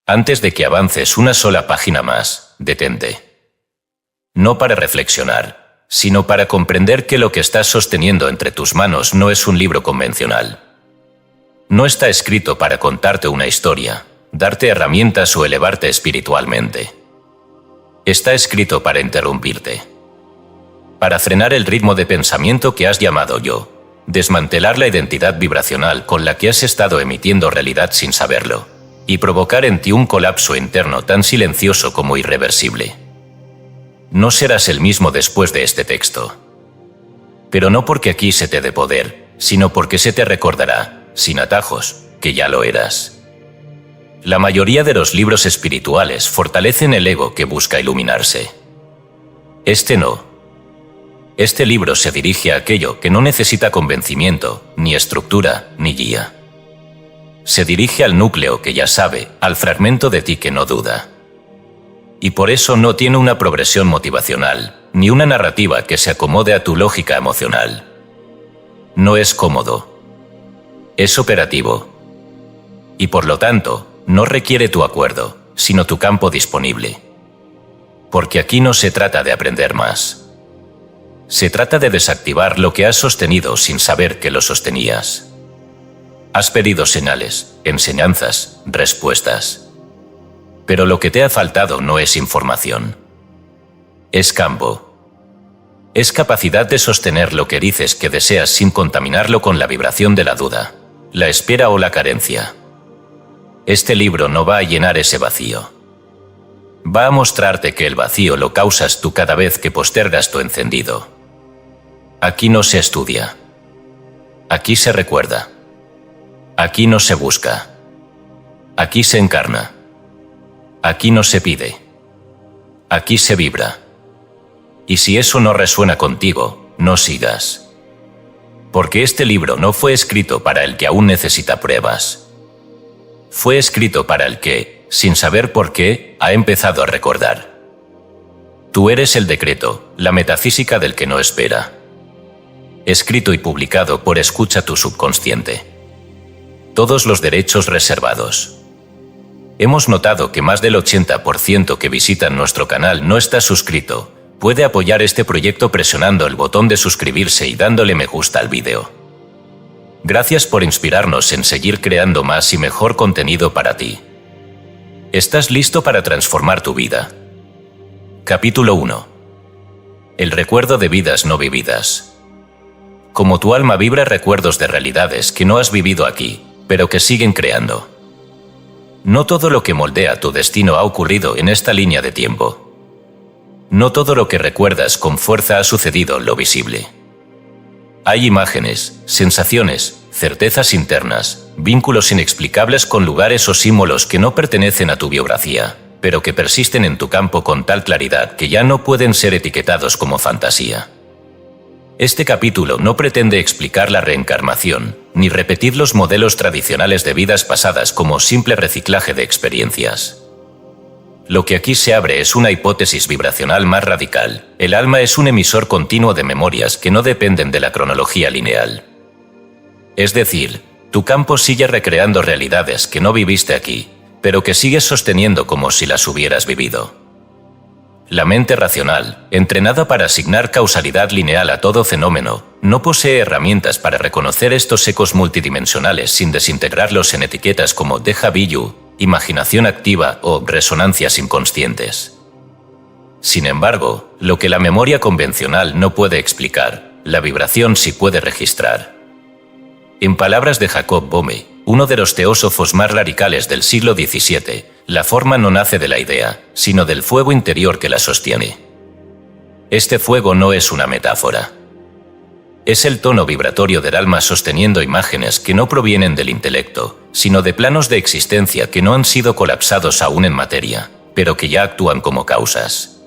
Antes de que avances una sola página más, detente. No para reflexionar, sino para comprender que lo que estás sosteniendo entre tus manos no es un libro convencional. No está escrito para contarte una historia, darte herramientas o elevarte espiritualmente. Está escrito para interrumpirte. Para frenar el ritmo de pensamiento que has llamado yo, desmantelar la identidad vibracional con la que has estado emitiendo realidad sin saberlo, y provocar en ti un colapso interno tan silencioso como irreversible. No serás el mismo después de este texto. Pero no porque aquí se te dé poder, sino porque se te recordará, sin atajos, que ya lo eras. La mayoría de los libros espirituales fortalecen el ego que busca iluminarse. Este no. Este libro se dirige a aquello que no necesita convencimiento, ni estructura, ni guía. Se dirige al núcleo que ya sabe, al fragmento de ti que no duda. Y por eso no tiene una progresión motivacional, ni una narrativa que se acomode a tu lógica emocional. No es cómodo. Es operativo. Y por lo tanto, no requiere tu acuerdo, sino tu campo disponible. Porque aquí no se trata de aprender más. Se trata de desactivar lo que has sostenido sin saber que lo sostenías. Has pedido señales, enseñanzas, respuestas. Pero lo que te ha faltado no es información. Es campo. Es capacidad de sostener lo que dices que deseas sin contaminarlo con la vibración de la duda, la espera o la carencia. Este libro no va a llenar ese vacío. Va a mostrarte que el vacío lo causas tú cada vez que postergas tu encendido. Aquí no se estudia. Aquí se recuerda. Aquí no se busca. Aquí se encarna. Aquí no se pide. Aquí se vibra. Y si eso no resuena contigo, no sigas. Porque este libro no fue escrito para el que aún necesita pruebas. Fue escrito para el que, sin saber por qué, ha empezado a recordar. Tú eres el decreto, la metafísica del que no espera. Escrito y publicado por Escucha tu subconsciente. Todos los derechos reservados. Hemos notado que más del 80% que visitan nuestro canal no está suscrito. Puede apoyar este proyecto presionando el botón de suscribirse y dándole me gusta al vídeo. Gracias por inspirarnos en seguir creando más y mejor contenido para ti. ¿Estás listo para transformar tu vida? Capítulo 1. El recuerdo de vidas no vividas. Como tu alma vibra recuerdos de realidades que no has vivido aquí, pero que siguen creando. No todo lo que moldea tu destino ha ocurrido en esta línea de tiempo. No todo lo que recuerdas con fuerza ha sucedido en lo visible. Hay imágenes, sensaciones, certezas internas, vínculos inexplicables con lugares o símbolos que no pertenecen a tu biografía, pero que persisten en tu campo con tal claridad que ya no pueden ser etiquetados como fantasía. Este capítulo no pretende explicar la reencarnación, ni repetir los modelos tradicionales de vidas pasadas como simple reciclaje de experiencias. Lo que aquí se abre es una hipótesis vibracional más radical. El alma es un emisor continuo de memorias que no dependen de la cronología lineal. Es decir, tu campo sigue recreando realidades que no viviste aquí, pero que sigues sosteniendo como si las hubieras vivido. La mente racional, entrenada para asignar causalidad lineal a todo fenómeno, no posee herramientas para reconocer estos ecos multidimensionales sin desintegrarlos en etiquetas como déjà vu, imaginación activa o resonancias inconscientes. Sin embargo, lo que la memoria convencional no puede explicar, la vibración sí puede registrar. En palabras de Jacob Boehme, uno de los teósofos más radicales del siglo XVII, la forma no nace de la idea, sino del fuego interior que la sostiene. Este fuego no es una metáfora. Es el tono vibratorio del alma sosteniendo imágenes que no provienen del intelecto, sino de planos de existencia que no han sido colapsados aún en materia, pero que ya actúan como causas.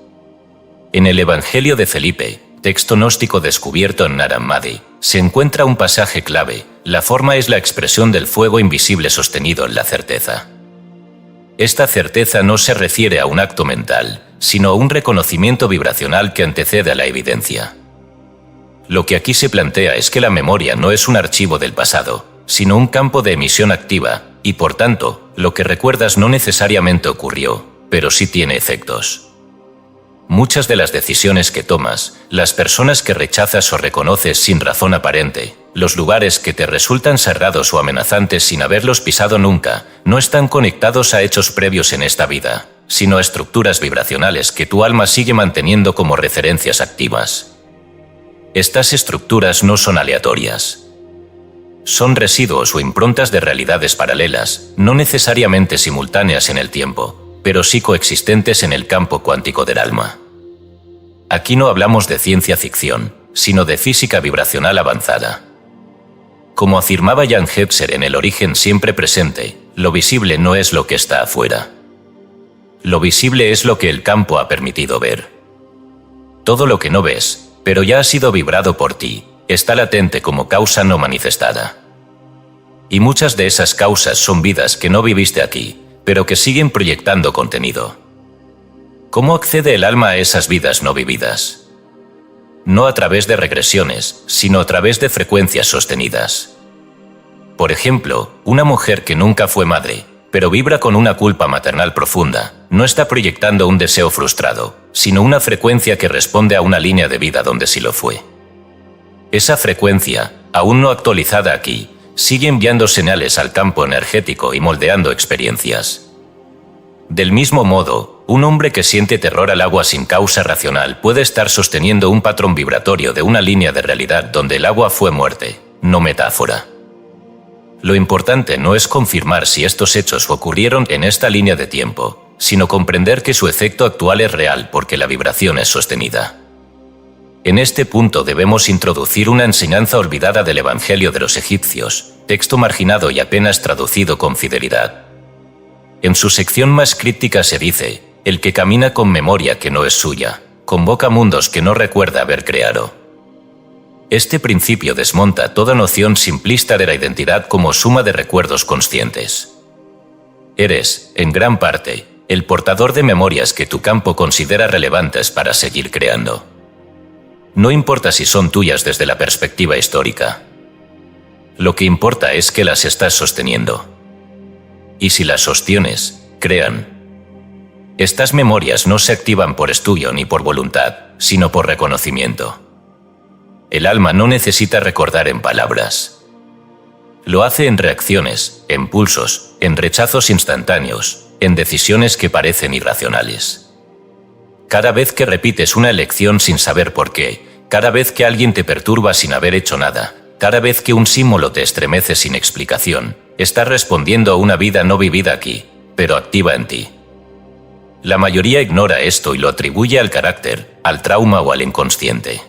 En el Evangelio de Felipe, texto gnóstico descubierto en Nag Hammadi, se encuentra un pasaje clave: la forma es la expresión del fuego invisible sostenido en la certeza. Esta certeza no se refiere a un acto mental, sino a un reconocimiento vibracional que antecede a la evidencia. Lo que aquí se plantea es que la memoria no es un archivo del pasado, sino un campo de emisión activa, y por tanto, lo que recuerdas no necesariamente ocurrió, pero sí tiene efectos. Muchas de las decisiones que tomas, las personas que rechazas o reconoces sin razón aparente, los lugares que te resultan sagrados o amenazantes sin haberlos pisado nunca, no están conectados a hechos previos en esta vida, sino a estructuras vibracionales que tu alma sigue manteniendo como referencias activas. Estas estructuras no son aleatorias. Son residuos o improntas de realidades paralelas, no necesariamente simultáneas en el tiempo, pero sí coexistentes en el campo cuántico del alma. Aquí no hablamos de ciencia ficción, sino de física vibracional avanzada. Como afirmaba Jan Hebser en El origen siempre presente, lo visible no es lo que está afuera. Lo visible es lo que el campo ha permitido ver. Todo lo que no ves, pero ya ha sido vibrado por ti, está latente como causa no manifestada. Y muchas de esas causas son vidas que no viviste aquí, pero que siguen proyectando contenido. ¿Cómo accede el alma a esas vidas no vividas? No a través de regresiones, sino a través de frecuencias sostenidas. Por ejemplo, una mujer que nunca fue madre, pero vibra con una culpa maternal profunda, no está proyectando un deseo frustrado, sino una frecuencia que responde a una línea de vida donde sí lo fue. Esa frecuencia, aún no actualizada aquí, sigue enviando señales al campo energético y moldeando experiencias. Del mismo modo, un hombre que siente terror al agua sin causa racional puede estar sosteniendo un patrón vibratorio de una línea de realidad donde el agua fue muerte, no metáfora. Lo importante no es confirmar si estos hechos ocurrieron en esta línea de tiempo, sino comprender que su efecto actual es real porque la vibración es sostenida. En este punto debemos introducir una enseñanza olvidada del Evangelio de los egipcios, texto marginado y apenas traducido con fidelidad. En su sección más críptica se dice: el que camina con memoria que no es suya, convoca mundos que no recuerda haber creado. Este principio desmonta toda noción simplista de la identidad como suma de recuerdos conscientes. Eres, en gran parte, el portador de memorias que tu campo considera relevantes para seguir creando. No importa si son tuyas desde la perspectiva histórica. Lo que importa es que las estás sosteniendo. Y si las sostienes, crean. Estas memorias no se activan por estudio ni por voluntad, sino por reconocimiento. El alma no necesita recordar en palabras. Lo hace en reacciones, en pulsos, en rechazos instantáneos, en decisiones que parecen irracionales. Cada vez que repites una elección sin saber por qué, cada vez que alguien te perturba sin haber hecho nada, cada vez que un símbolo te estremece sin explicación, estás respondiendo a una vida no vivida aquí, pero activa en ti. La mayoría ignora esto y lo atribuye al carácter, al trauma o al inconsciente.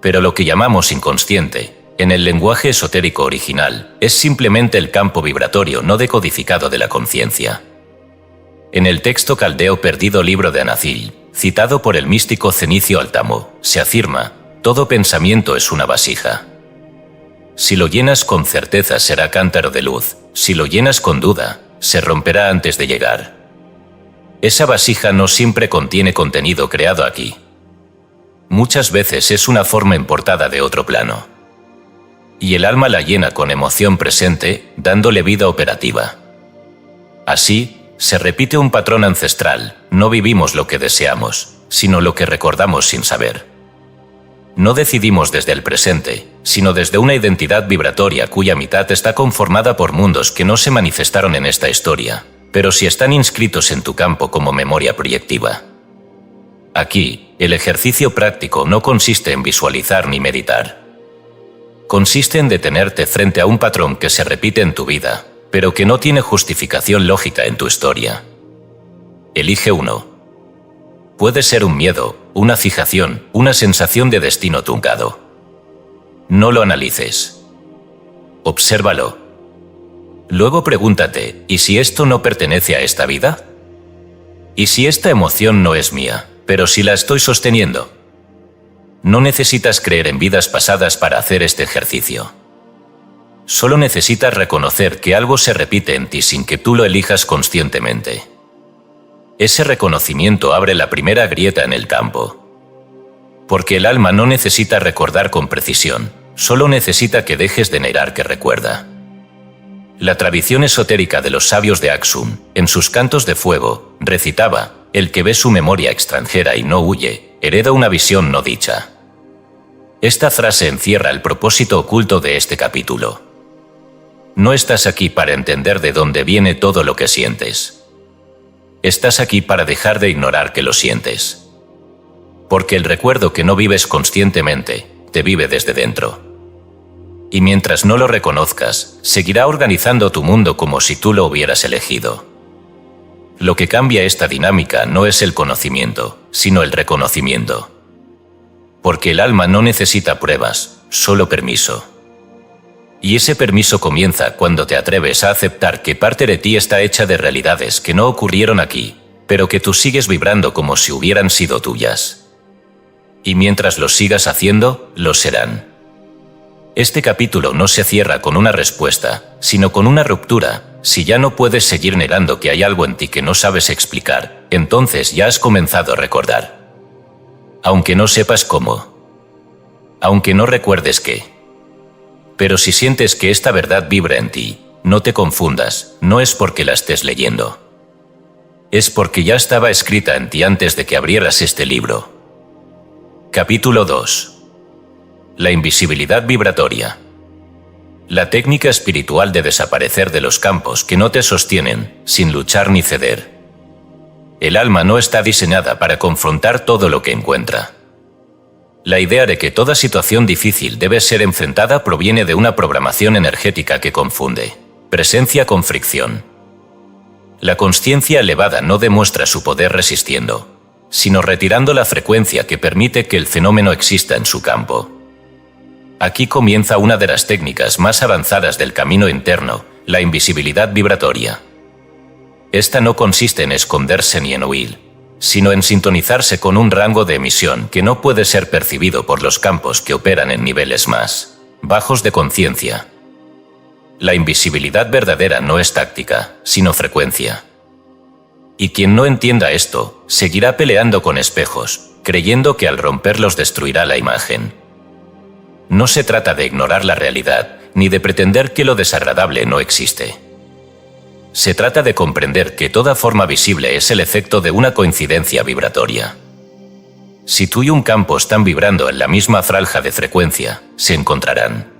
Pero lo que llamamos inconsciente, en el lenguaje esotérico original, es simplemente el campo vibratorio no decodificado de la conciencia. En el texto caldeo perdido libro de Anacil, citado por el místico Cenicio Altamo, se afirma: todo pensamiento es una vasija. Si lo llenas con certeza será cántaro de luz, si lo llenas con duda, se romperá antes de llegar. Esa vasija no siempre contiene contenido creado aquí. Muchas veces es una forma importada de otro plano. Y el alma la llena con emoción presente, dándole vida operativa. Así, se repite un patrón ancestral: no vivimos lo que deseamos, sino lo que recordamos sin saber. No decidimos desde el presente, sino desde una identidad vibratoria cuya mitad está conformada por mundos que no se manifestaron en esta historia, pero sí están inscritos en tu campo como memoria proyectiva. Aquí, el ejercicio práctico no consiste en visualizar ni meditar. Consiste en detenerte frente a un patrón que se repite en tu vida, pero que no tiene justificación lógica en tu historia. Elige uno. Puede ser un miedo, una fijación, una sensación de destino truncado. No lo analices. Obsérvalo. Luego pregúntate: ¿y si esto no pertenece a esta vida? ¿Y si esta emoción no es mía, pero si la estoy sosteniendo? No necesitas creer en vidas pasadas para hacer este ejercicio. Solo necesitas reconocer que algo se repite en ti sin que tú lo elijas conscientemente. Ese reconocimiento abre la primera grieta en el campo. Porque el alma no necesita recordar con precisión, solo necesita que dejes de negar que recuerda. La tradición esotérica de los sabios de Aksum, en sus cantos de fuego, recitaba: el que ve su memoria extranjera y no huye, hereda una visión no dicha. Esta frase encierra el propósito oculto de este capítulo. No estás aquí para entender de dónde viene todo lo que sientes. Estás aquí para dejar de ignorar que lo sientes. Porque el recuerdo que no vives conscientemente, te vive desde dentro. Y mientras no lo reconozcas, seguirá organizando tu mundo como si tú lo hubieras elegido. Lo que cambia esta dinámica no es el conocimiento, sino el reconocimiento. Porque el alma no necesita pruebas, solo permiso. Y ese permiso comienza cuando te atreves a aceptar que parte de ti está hecha de realidades que no ocurrieron aquí, pero que tú sigues vibrando como si hubieran sido tuyas. Y mientras lo sigas haciendo, lo serán. Este capítulo no se cierra con una respuesta, sino con una ruptura. Si ya no puedes seguir negando que hay algo en ti que no sabes explicar, entonces ya has comenzado a recordar. Aunque no sepas cómo. Aunque no recuerdes qué. Pero si sientes que esta verdad vibra en ti, no te confundas, no es porque la estés leyendo. Es porque ya estaba escrita en ti antes de que abrieras este libro. Capítulo 2. La invisibilidad vibratoria. La técnica espiritual de desaparecer de los campos que no te sostienen, sin luchar ni ceder. El alma no está diseñada para confrontar todo lo que encuentra. La idea de que toda situación difícil debe ser enfrentada proviene de una programación energética que confunde presencia con fricción. La consciencia elevada no demuestra su poder resistiendo, sino retirando la frecuencia que permite que el fenómeno exista en su campo. Aquí comienza una de las técnicas más avanzadas del camino interno, la invisibilidad vibratoria. Esta no consiste en esconderse ni en huir, sino en sintonizarse con un rango de emisión que no puede ser percibido por los campos que operan en niveles más bajos de conciencia. La invisibilidad verdadera no es táctica, sino frecuencia. Y quien no entienda esto, seguirá peleando con espejos, creyendo que al romperlos destruirá la imagen. No se trata de ignorar la realidad, ni de pretender que lo desagradable no existe. Se trata de comprender que toda forma visible es el efecto de una coincidencia vibratoria. Si tú y un campo están vibrando en la misma franja de frecuencia, se encontrarán.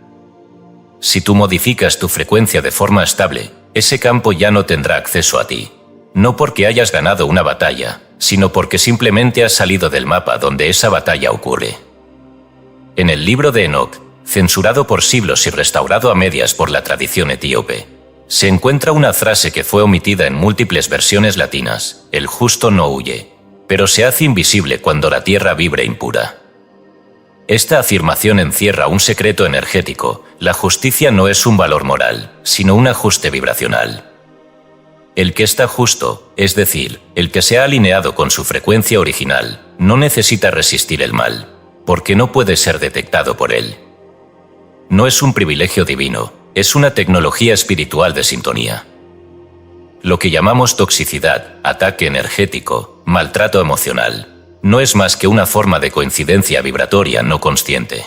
Si tú modificas tu frecuencia de forma estable, ese campo ya no tendrá acceso a ti. No porque hayas ganado una batalla, sino porque simplemente has salido del mapa donde esa batalla ocurre. En el libro de Enoch, censurado por siglos y restaurado a medias por la tradición etíope, se encuentra una frase que fue omitida en múltiples versiones latinas: el justo no huye, pero se hace invisible cuando la tierra vibre impura. Esta afirmación encierra un secreto energético: la justicia no es un valor moral, sino un ajuste vibracional. El que está justo, es decir, el que se ha alineado con su frecuencia original, no necesita resistir el mal, porque no puede ser detectado por él. No es un privilegio divino, es una tecnología espiritual de sintonía. Lo que llamamos toxicidad, ataque energético, maltrato emocional, no es más que una forma de coincidencia vibratoria no consciente.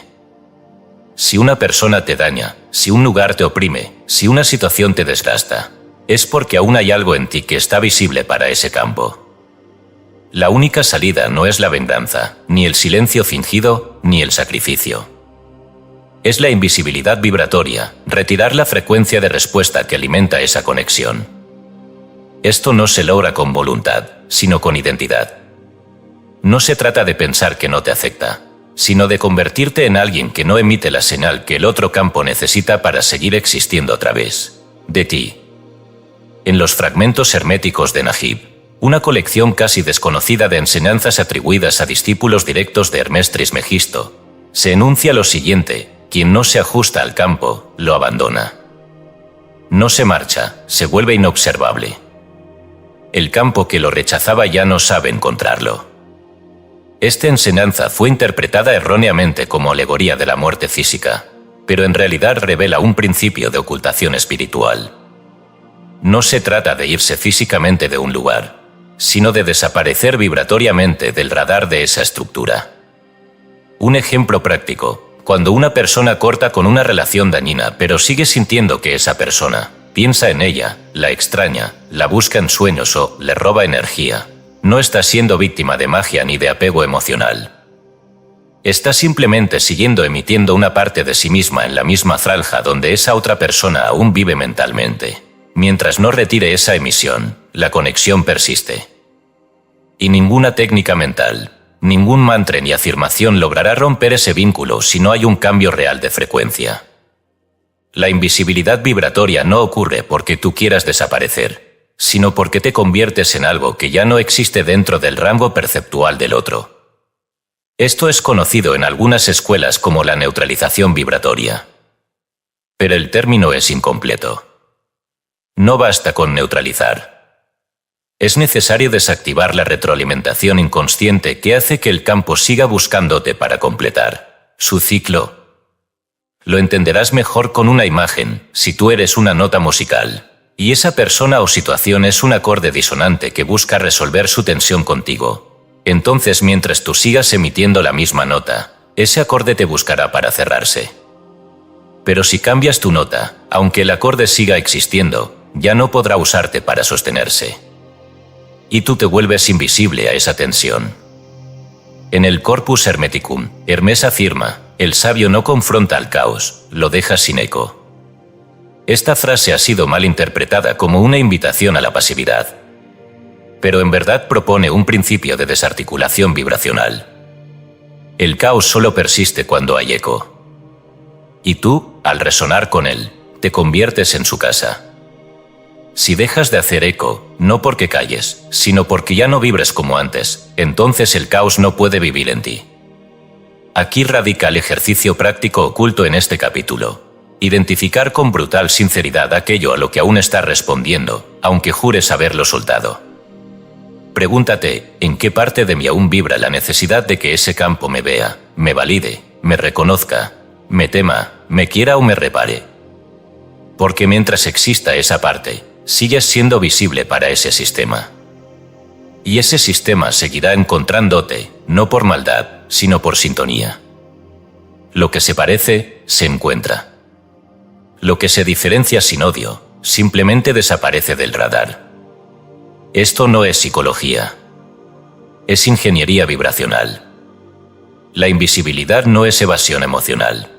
Si una persona te daña, si un lugar te oprime, si una situación te desgasta, es porque aún hay algo en ti que está visible para ese campo. La única salida no es la venganza, ni el silencio fingido, ni el sacrificio. Es la invisibilidad vibratoria, retirar la frecuencia de respuesta que alimenta esa conexión. Esto no se logra con voluntad, sino con identidad. No se trata de pensar que no te afecta, sino de convertirte en alguien que no emite la señal que el otro campo necesita para seguir existiendo a través de ti. En los fragmentos herméticos de Nahib, una colección casi desconocida de enseñanzas atribuidas a discípulos directos de Hermes Trismegisto, se enuncia lo siguiente: quien no se ajusta al campo, lo abandona. No se marcha, se vuelve inobservable. El campo que lo rechazaba ya no sabe encontrarlo. Esta enseñanza fue interpretada erróneamente como alegoría de la muerte física, pero en realidad revela un principio de ocultación espiritual. No se trata de irse físicamente de un lugar, sino de desaparecer vibratoriamente del radar de esa estructura. Un ejemplo práctico: cuando una persona corta con una relación dañina pero sigue sintiendo que esa persona piensa en ella, la extraña, la busca en sueños o le roba energía, no está siendo víctima de magia ni de apego emocional. Está simplemente siguiendo emitiendo una parte de sí misma en la misma franja donde esa otra persona aún vive mentalmente. Mientras no retire esa emisión, la conexión persiste. Y ninguna técnica mental, ningún mantra ni afirmación logrará romper ese vínculo si no hay un cambio real de frecuencia. La invisibilidad vibratoria no ocurre porque tú quieras desaparecer, sino porque te conviertes en algo que ya no existe dentro del rango perceptual del otro. Esto es conocido en algunas escuelas como la neutralización vibratoria. Pero el término es incompleto. No basta con neutralizar. Es necesario desactivar la retroalimentación inconsciente que hace que el campo siga buscándote para completar su ciclo. Lo entenderás mejor con una imagen, si tú eres una nota musical, y esa persona o situación es un acorde disonante que busca resolver su tensión contigo. Entonces, mientras tú sigas emitiendo la misma nota, ese acorde te buscará para cerrarse. Pero si cambias tu nota, aunque el acorde siga existiendo, ya no podrá usarte para sostenerse. Y tú te vuelves invisible a esa tensión. En el Corpus Hermeticum, Hermes afirma, el sabio no confronta al caos, lo deja sin eco. Esta frase ha sido mal interpretada como una invitación a la pasividad. Pero en verdad propone un principio de desarticulación vibracional. El caos solo persiste cuando hay eco. Y tú, al resonar con él, te conviertes en su casa. Si dejas de hacer eco, no porque calles, sino porque ya no vibres como antes, entonces el caos no puede vivir en ti. Aquí radica el ejercicio práctico oculto en este capítulo. Identificar con brutal sinceridad aquello a lo que aún estás respondiendo, aunque jures haberlo soltado. Pregúntate, ¿en qué parte de mí aún vibra la necesidad de que ese campo me vea, me valide, me reconozca, me tema, me quiera o me repare? Porque mientras exista esa parte, sigues siendo visible para ese sistema. Y ese sistema seguirá encontrándote, no por maldad, sino por sintonía. Lo que se parece, se encuentra. Lo que se diferencia sin odio, simplemente desaparece del radar. Esto no es psicología. Es ingeniería vibracional. La invisibilidad no es evasión emocional.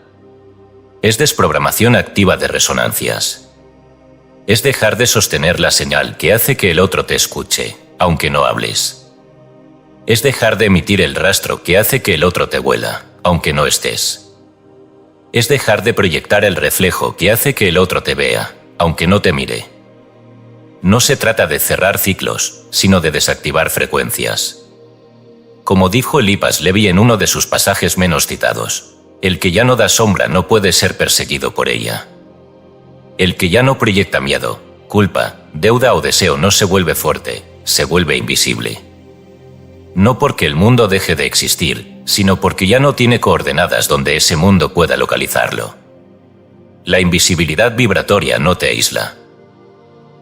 Es desprogramación activa de resonancias. Es dejar de sostener la señal que hace que el otro te escuche, aunque no hables. Es dejar de emitir el rastro que hace que el otro te huela, aunque no estés. Es dejar de proyectar el reflejo que hace que el otro te vea, aunque no te mire. No se trata de cerrar ciclos, sino de desactivar frecuencias. Como dijo Eliphas Levi en uno de sus pasajes menos citados, el que ya no da sombra no puede ser perseguido por ella. El que ya no proyecta miedo, culpa, deuda o deseo no se vuelve fuerte, se vuelve invisible. No porque el mundo deje de existir, sino porque ya no tiene coordenadas donde ese mundo pueda localizarlo. La invisibilidad vibratoria no te aísla.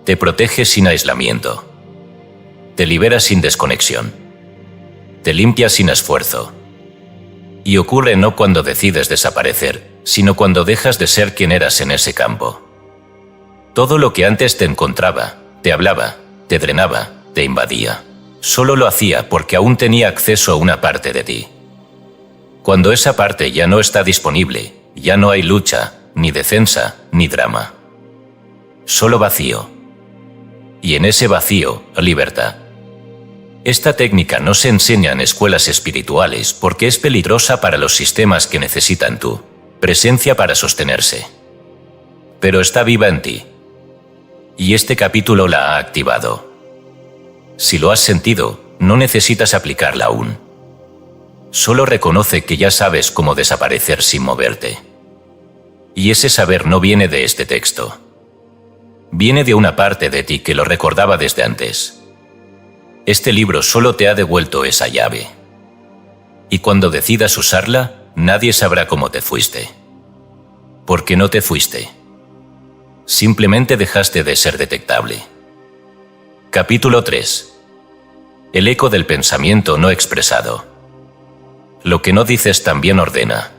Te protege sin aislamiento. Te libera sin desconexión. Te limpia sin esfuerzo. Y ocurre no cuando decides desaparecer, sino cuando dejas de ser quien eras en ese campo. Todo lo que antes te encontraba, te hablaba, te drenaba, te invadía, solo lo hacía porque aún tenía acceso a una parte de ti. Cuando esa parte ya no está disponible, ya no hay lucha, ni defensa, ni drama. Solo vacío. Y en ese vacío, libertad. Esta técnica no se enseña en escuelas espirituales porque es peligrosa para los sistemas que necesitan tu presencia para sostenerse. Pero está viva en ti. Y este capítulo la ha activado. Si lo has sentido, no necesitas aplicarla aún. Solo reconoce que ya sabes cómo desaparecer sin moverte. Y ese saber no viene de este texto. Viene de una parte de ti que lo recordaba desde antes. Este libro solo te ha devuelto esa llave. Y cuando decidas usarla, nadie sabrá cómo te fuiste. Porque no te fuiste. Simplemente dejaste de ser detectable. Capítulo 3. El eco del pensamiento no expresado. Lo que no dices también ordena.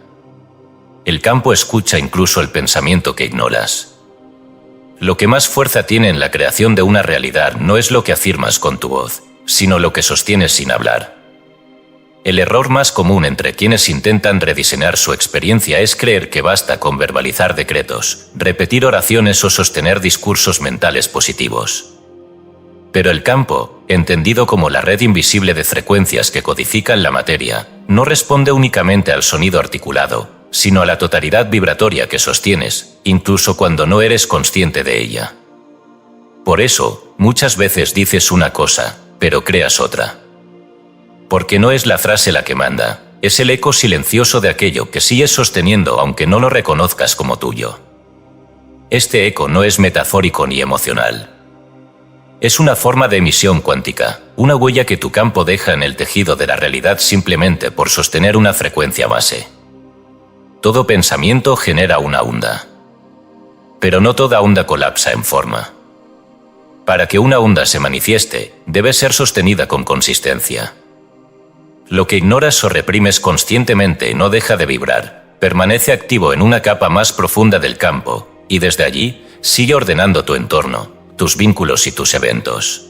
El campo escucha incluso el pensamiento que ignoras. Lo que más fuerza tiene en la creación de una realidad no es lo que afirmas con tu voz, sino lo que sostienes sin hablar. El error más común entre quienes intentan rediseñar su experiencia es creer que basta con verbalizar decretos, repetir oraciones o sostener discursos mentales positivos. Pero el campo, entendido como la red invisible de frecuencias que codifican la materia, no responde únicamente al sonido articulado, sino a la totalidad vibratoria que sostienes, incluso cuando no eres consciente de ella. Por eso, muchas veces dices una cosa, pero creas otra. Porque no es la frase la que manda, es el eco silencioso de aquello que sigues sosteniendo aunque no lo reconozcas como tuyo. Este eco no es metafórico ni emocional. Es una forma de emisión cuántica, una huella que tu campo deja en el tejido de la realidad simplemente por sostener una frecuencia base. Todo pensamiento genera una onda. Pero no toda onda colapsa en forma. Para que una onda se manifieste, debe ser sostenida con consistencia. Lo que ignoras o reprimes conscientemente no deja de vibrar, permanece activo en una capa más profunda del campo, y desde allí sigue ordenando tu entorno, tus vínculos y tus eventos.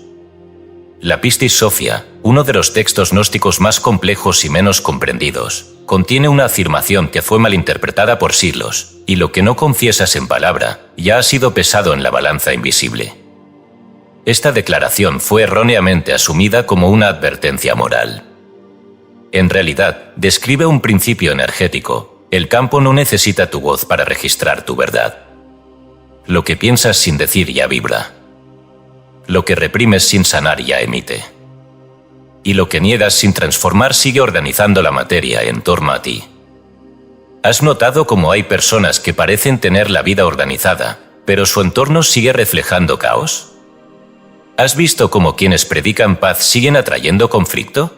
La Pistis Sophia, uno de los textos gnósticos más complejos y menos comprendidos, contiene una afirmación que fue malinterpretada por siglos, y lo que no confiesas en palabra ya ha sido pesado en la balanza invisible. Esta declaración fue erróneamente asumida como una advertencia moral. En realidad, describe un principio energético. El campo no necesita tu voz para registrar tu verdad. Lo que piensas sin decir ya vibra. Lo que reprimes sin sanar ya emite. Y lo que niegas sin transformar sigue organizando la materia en torno a ti. ¿Has notado cómo hay personas que parecen tener la vida organizada, pero su entorno sigue reflejando caos? ¿Has visto cómo quienes predican paz siguen atrayendo conflicto?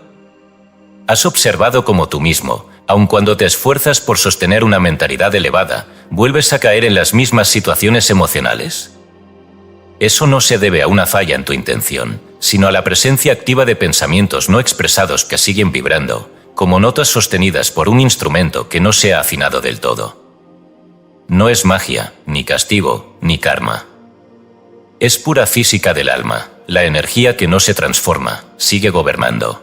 ¿Has observado cómo tú mismo, aun cuando te esfuerzas por sostener una mentalidad elevada, vuelves a caer en las mismas situaciones emocionales? Eso no se debe a una falla en tu intención, sino a la presencia activa de pensamientos no expresados que siguen vibrando, como notas sostenidas por un instrumento que no se ha afinado del todo. No es magia, ni castigo, ni karma. Es pura física del alma, la energía que no se transforma, sigue gobernando.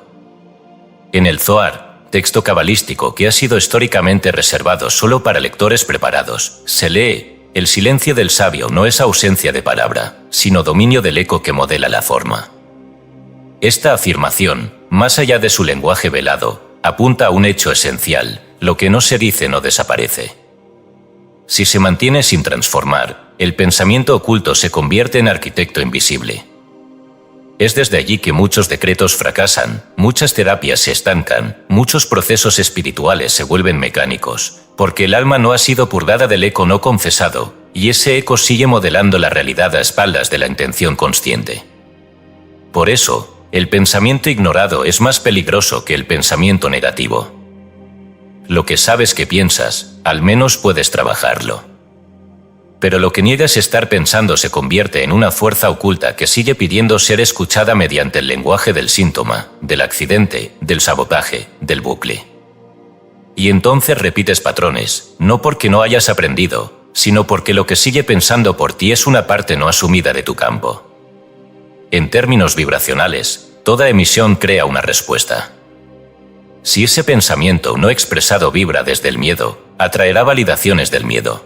En el Zohar, texto cabalístico que ha sido históricamente reservado solo para lectores preparados, se lee: el silencio del sabio no es ausencia de palabra, sino dominio del eco que modela la forma. Esta afirmación, más allá de su lenguaje velado, apunta a un hecho esencial: lo que no se dice no desaparece. Si se mantiene sin transformar, el pensamiento oculto se convierte en arquitecto invisible. Es desde allí que muchos decretos fracasan, muchas terapias se estancan, muchos procesos espirituales se vuelven mecánicos, porque el alma no ha sido purgada del eco no confesado, y ese eco sigue modelando la realidad a espaldas de la intención consciente. Por eso, el pensamiento ignorado es más peligroso que el pensamiento negativo. Lo que sabes que piensas, al menos puedes trabajarlo. Pero lo que niegas estar pensando se convierte en una fuerza oculta que sigue pidiendo ser escuchada mediante el lenguaje del síntoma, del accidente, del sabotaje, del bucle. Y entonces repites patrones, no porque no hayas aprendido, sino porque lo que sigue pensando por ti es una parte no asumida de tu campo. En términos vibracionales, toda emisión crea una respuesta. Si ese pensamiento no expresado vibra desde el miedo, atraerá validaciones del miedo.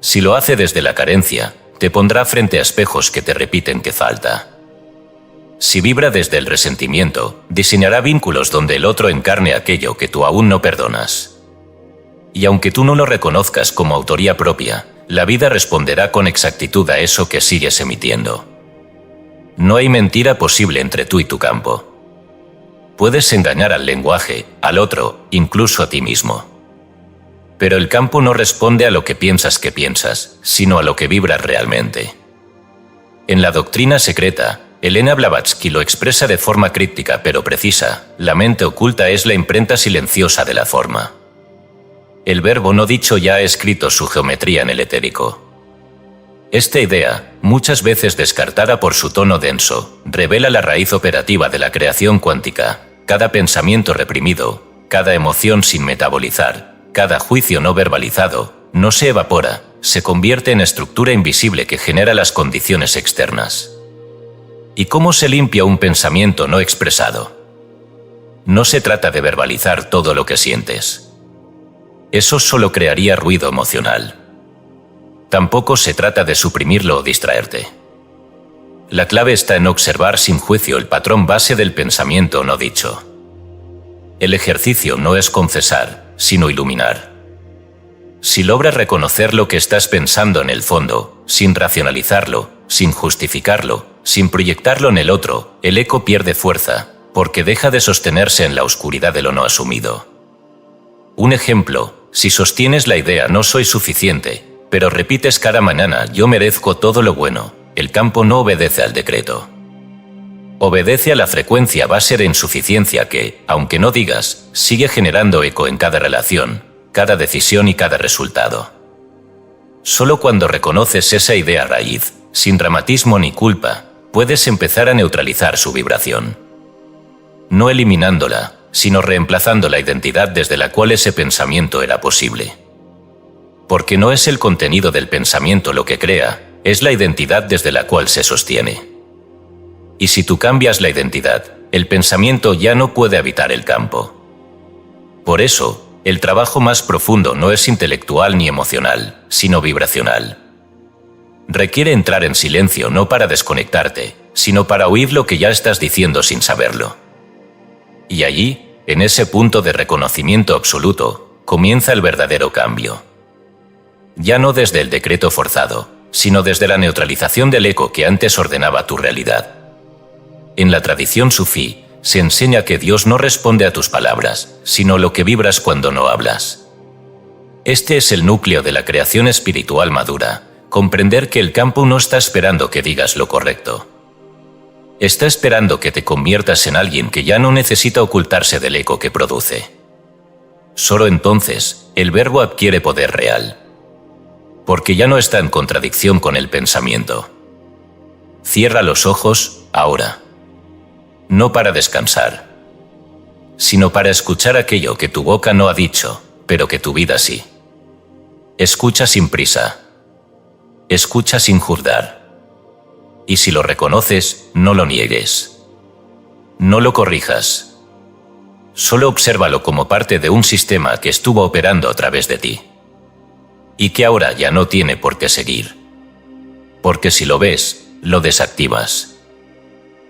Si lo hace desde la carencia, te pondrá frente a espejos que te repiten que falta. Si vibra desde el resentimiento, diseñará vínculos donde el otro encarne aquello que tú aún no perdonas. Y aunque tú no lo reconozcas como autoría propia, la vida responderá con exactitud a eso que sigues emitiendo. No hay mentira posible entre tú y tu campo. Puedes engañar al lenguaje, al otro, incluso a ti mismo. Pero el campo no responde a lo que piensas, sino a lo que vibras realmente. En la doctrina secreta, Elena Blavatsky lo expresa de forma críptica pero precisa: la mente oculta es la imprenta silenciosa de la forma. El verbo no dicho ya ha escrito su geometría en el etérico. Esta idea, muchas veces descartada por su tono denso, revela la raíz operativa de la creación cuántica. Cada pensamiento reprimido, cada emoción sin metabolizar, cada juicio no verbalizado, no se evapora, se convierte en estructura invisible que genera las condiciones externas. ¿Y cómo se limpia un pensamiento no expresado? No se trata de verbalizar todo lo que sientes. Eso solo crearía ruido emocional. Tampoco se trata de suprimirlo o distraerte. La clave está en observar sin juicio el patrón base del pensamiento no dicho. El ejercicio no es confesar, sino iluminar. Si logras reconocer lo que estás pensando en el fondo, sin racionalizarlo, sin justificarlo, sin proyectarlo en el otro, el eco pierde fuerza, porque deja de sostenerse en la oscuridad de lo no asumido. Un ejemplo, si sostienes la idea no soy suficiente, pero repites cada mañana yo merezco todo lo bueno, el campo no obedece al decreto. Obedece a la frecuencia base de insuficiencia que, aunque no digas, sigue generando eco en cada relación, cada decisión y cada resultado. Solo cuando reconoces esa idea raíz, sin dramatismo ni culpa, puedes empezar a neutralizar su vibración. No eliminándola, sino reemplazando la identidad desde la cual ese pensamiento era posible. Porque no es el contenido del pensamiento lo que crea, es la identidad desde la cual se sostiene. Y si tú cambias la identidad, el pensamiento ya no puede habitar el campo. Por eso, el trabajo más profundo no es intelectual ni emocional, sino vibracional. Requiere entrar en silencio no para desconectarte, sino para oír lo que ya estás diciendo sin saberlo. Y allí, en ese punto de reconocimiento absoluto, comienza el verdadero cambio. Ya no desde el decreto forzado, sino desde la neutralización del eco que antes ordenaba tu realidad. En la tradición sufí, se enseña que Dios no responde a tus palabras, sino lo que vibras cuando no hablas. Este es el núcleo de la creación espiritual madura, comprender que el campo no está esperando que digas lo correcto. Está esperando que te conviertas en alguien que ya no necesita ocultarse del eco que produce. Solo entonces, el verbo adquiere poder real. Porque ya no está en contradicción con el pensamiento. Cierra los ojos, ahora. No para descansar, sino para escuchar aquello que tu boca no ha dicho, pero que tu vida sí. Escucha sin prisa. Escucha sin juzgar. Y si lo reconoces, no lo niegues. No lo corrijas. Solo obsérvalo como parte de un sistema que estuvo operando a través de ti. Y que ahora ya no tiene por qué seguir. Porque si lo ves, lo desactivas.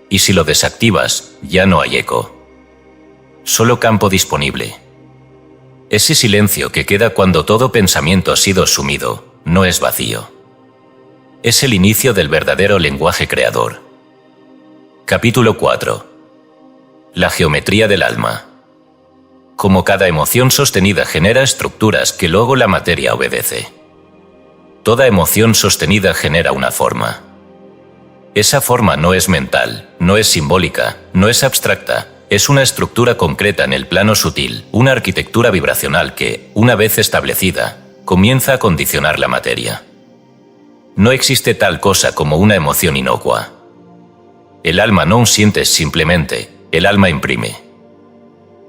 Y si lo desactivas, ya no hay eco. Solo campo disponible. Ese silencio que queda cuando todo pensamiento ha sido sumido, no es vacío. Es el inicio del verdadero lenguaje creador. Capítulo 4. La geometría del alma. Como cada emoción sostenida genera estructuras que luego la materia obedece. Toda emoción sostenida genera una forma. Esa forma no es mental, no es simbólica, no es abstracta, es una estructura concreta en el plano sutil, una arquitectura vibracional que, una vez establecida, comienza a condicionar la materia. No existe tal cosa como una emoción inocua. El alma no siente simplemente, el alma imprime.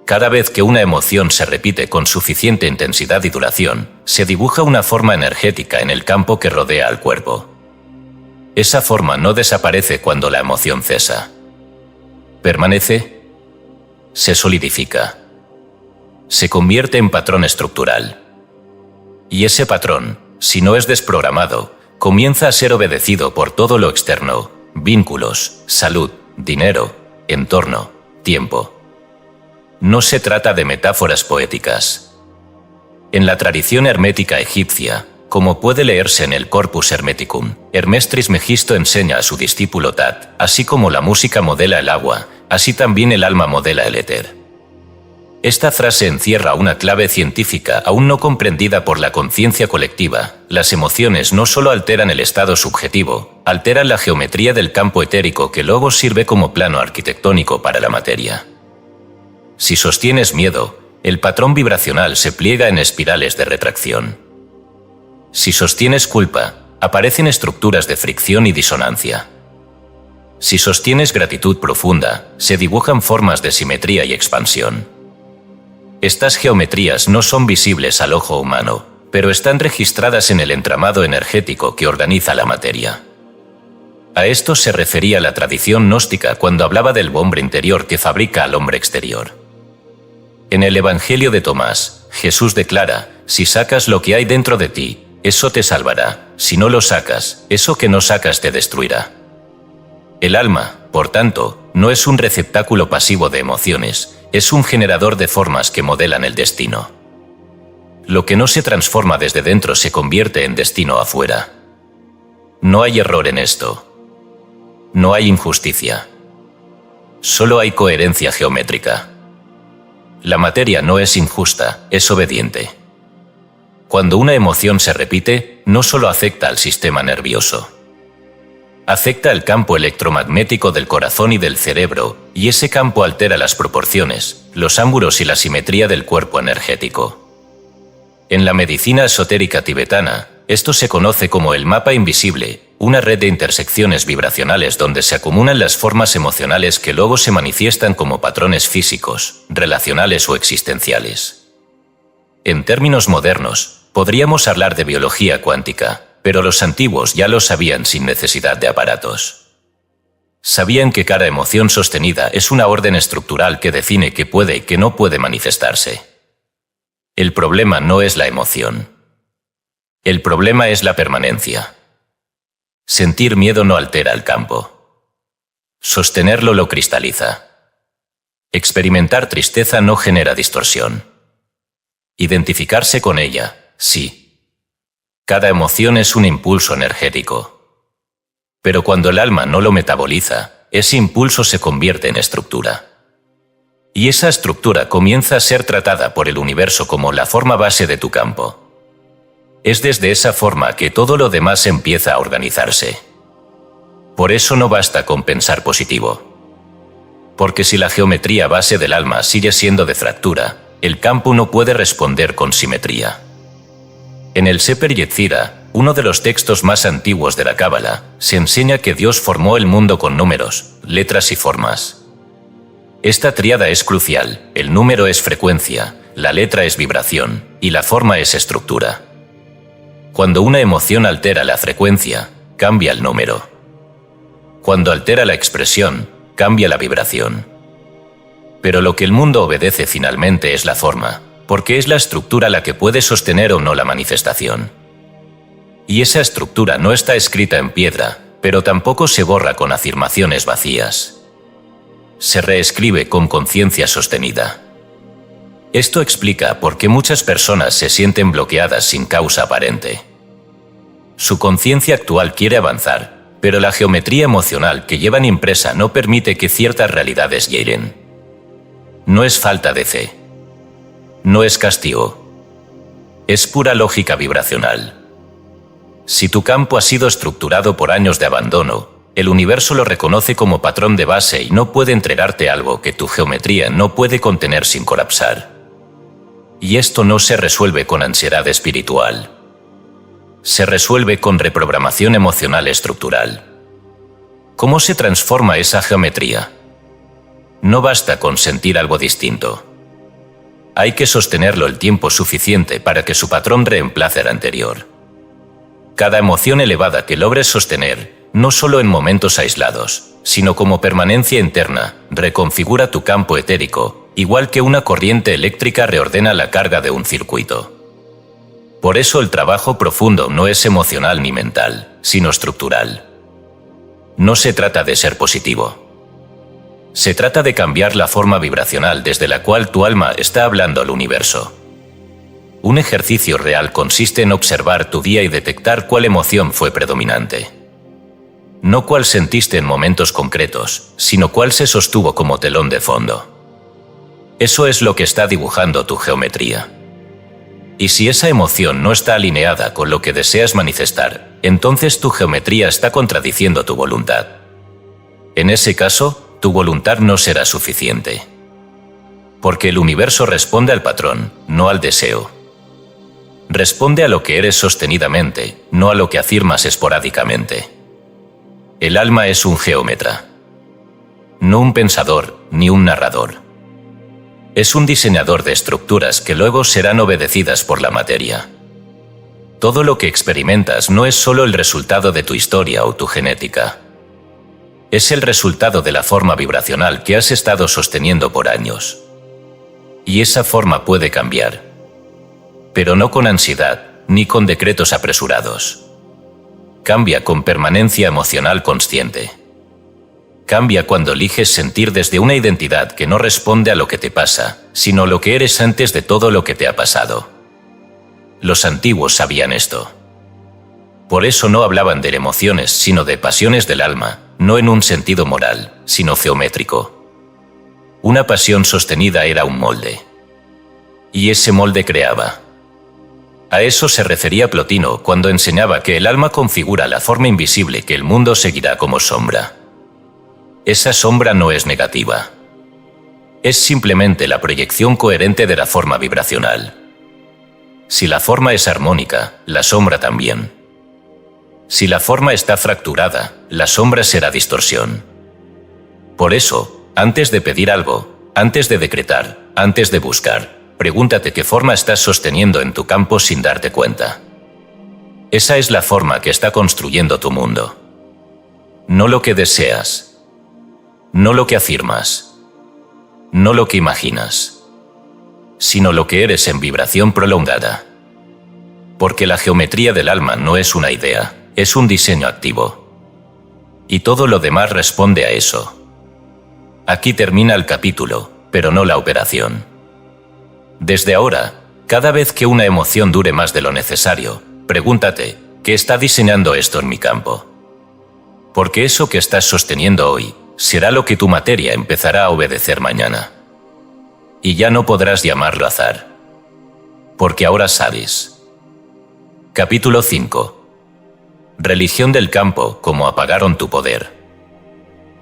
Cada vez que una emoción se repite con suficiente intensidad y duración, se dibuja una forma energética en el campo que rodea al cuerpo. Esa forma no desaparece cuando la emoción cesa. Permanece, se solidifica, se convierte en patrón estructural. Y ese patrón, si no es desprogramado, comienza a ser obedecido por todo lo externo, vínculos, salud, dinero, entorno, tiempo. No se trata de metáforas poéticas. En la tradición hermética egipcia, como puede leerse en el Corpus Hermeticum, Hermes Trismegisto enseña a su discípulo Tat, así como la música modela el agua, así también el alma modela el éter. Esta frase encierra una clave científica aún no comprendida por la conciencia colectiva. Las emociones no solo alteran el estado subjetivo, alteran la geometría del campo etérico que luego sirve como plano arquitectónico para la materia. Si sostienes miedo, el patrón vibracional se pliega en espirales de retracción. Si sostienes culpa, aparecen estructuras de fricción y disonancia. Si sostienes gratitud profunda, se dibujan formas de simetría y expansión. Estas geometrías no son visibles al ojo humano, pero están registradas en el entramado energético que organiza la materia. A esto se refería la tradición gnóstica cuando hablaba del hombre interior que fabrica al hombre exterior. En el Evangelio de Tomás, Jesús declara: si sacas lo que hay dentro de ti, eso te salvará; si no lo sacas, eso que no sacas te destruirá. El alma, por tanto, no es un receptáculo pasivo de emociones, es un generador de formas que modelan el destino. Lo que no se transforma desde dentro se convierte en destino afuera. No hay error en esto. No hay injusticia. Solo hay coherencia geométrica. La materia no es injusta, es obediente. Cuando una emoción se repite, no solo afecta al sistema nervioso. Afecta el campo electromagnético del corazón y del cerebro, y ese campo altera las proporciones, los ángulos y la simetría del cuerpo energético. En la medicina esotérica tibetana, esto se conoce como el mapa invisible, una red de intersecciones vibracionales donde se acumulan las formas emocionales que luego se manifiestan como patrones físicos, relacionales o existenciales. En términos modernos, podríamos hablar de biología cuántica, pero los antiguos ya lo sabían sin necesidad de aparatos. Sabían que cada emoción sostenida es una orden estructural que define qué puede y qué no puede manifestarse. El problema no es la emoción. El problema es la permanencia. Sentir miedo no altera el campo. Sostenerlo lo cristaliza. Experimentar tristeza no genera distorsión. Identificarse con ella, sí. Cada emoción es un impulso energético. Pero cuando el alma no lo metaboliza, ese impulso se convierte en estructura. Y esa estructura comienza a ser tratada por el universo como la forma base de tu campo. Es desde esa forma que todo lo demás empieza a organizarse. Por eso no basta con pensar positivo. Porque si la geometría base del alma sigue siendo de fractura, el campo no puede responder con simetría. En el Sefer Yetzirah, uno de los textos más antiguos de la Cábala, se enseña que Dios formó el mundo con números, letras y formas. Esta tríada es crucial: el número es frecuencia, la letra es vibración, y la forma es estructura. Cuando una emoción altera la frecuencia, cambia el número. Cuando altera la expresión, cambia la vibración. Pero lo que el mundo obedece finalmente es la forma, porque es la estructura la que puede sostener o no la manifestación. Y esa estructura no está escrita en piedra, pero tampoco se borra con afirmaciones vacías. Se reescribe con conciencia sostenida. Esto explica por qué muchas personas se sienten bloqueadas sin causa aparente. Su conciencia actual quiere avanzar, pero la geometría emocional que llevan impresa no permite que ciertas realidades lleguen. No es falta de fe. No es castigo. Es pura lógica vibracional. Si tu campo ha sido estructurado por años de abandono, el universo lo reconoce como patrón de base y no puede entregarte algo que tu geometría no puede contener sin colapsar. Y esto no se resuelve con ansiedad espiritual. Se resuelve con reprogramación emocional estructural. ¿Cómo se transforma esa geometría? No basta con sentir algo distinto. Hay que sostenerlo el tiempo suficiente para que su patrón reemplace el anterior. Cada emoción elevada que logres sostener, no solo en momentos aislados, sino como permanencia interna, reconfigura tu campo etérico, igual que una corriente eléctrica reordena la carga de un circuito. Por eso el trabajo profundo no es emocional ni mental, sino estructural. No se trata de ser positivo. Se trata de cambiar la forma vibracional desde la cual tu alma está hablando al universo. Un ejercicio real consiste en observar tu día y detectar cuál emoción fue predominante. No cuál sentiste en momentos concretos, sino cuál se sostuvo como telón de fondo. Eso es lo que está dibujando tu geometría. Y si esa emoción no está alineada con lo que deseas manifestar, entonces tu geometría está contradiciendo tu voluntad. En ese caso, tu voluntad no será suficiente. Porque el universo responde al patrón, no al deseo. Responde a lo que eres sostenidamente, no a lo que afirmas esporádicamente. El alma es un geómetra. No un pensador, ni un narrador. Es un diseñador de estructuras que luego serán obedecidas por la materia. todo lo que experimentas no es solo el resultado de tu historia o tu genética. Es el resultado de la forma vibracional que has estado sosteniendo por años. Y esa forma puede cambiar. Pero no con ansiedad, ni con decretos apresurados. Cambia con permanencia emocional consciente. Cambia cuando eliges sentir desde una identidad que no responde a lo que te pasa, sino lo que eres antes de todo lo que te ha pasado. Los antiguos sabían esto. Por eso no hablaban de emociones, sino de pasiones del alma, no en un sentido moral, sino geométrico. Una pasión sostenida era un molde. Y ese molde creaba. A eso se refería Plotino cuando enseñaba que el alma configura la forma invisible que el mundo seguirá como sombra. Esa sombra no es negativa. Es simplemente la proyección coherente de la forma vibracional. Si la forma es armónica, la sombra también. Si la forma está fracturada, la sombra será distorsión. Por eso, antes de pedir algo, antes de decretar, antes de buscar, pregúntate qué forma estás sosteniendo en tu campo sin darte cuenta. Esa es la forma que está construyendo tu mundo. No lo que deseas. No lo que afirmas. No lo que imaginas. Sino lo que eres en vibración prolongada. Porque la geometría del alma no es una idea, es un diseño activo. Y todo lo demás responde a eso. Aquí termina el capítulo, pero no la operación. Desde ahora, cada vez que una emoción dure más de lo necesario, pregúntate, ¿qué está diseñando esto en mi campo? Porque eso que estás sosteniendo hoy, será lo que tu materia empezará a obedecer mañana. Y ya no podrás llamarlo azar. Porque ahora sabes. Capítulo 5. Religión del campo, como apagaron tu poder.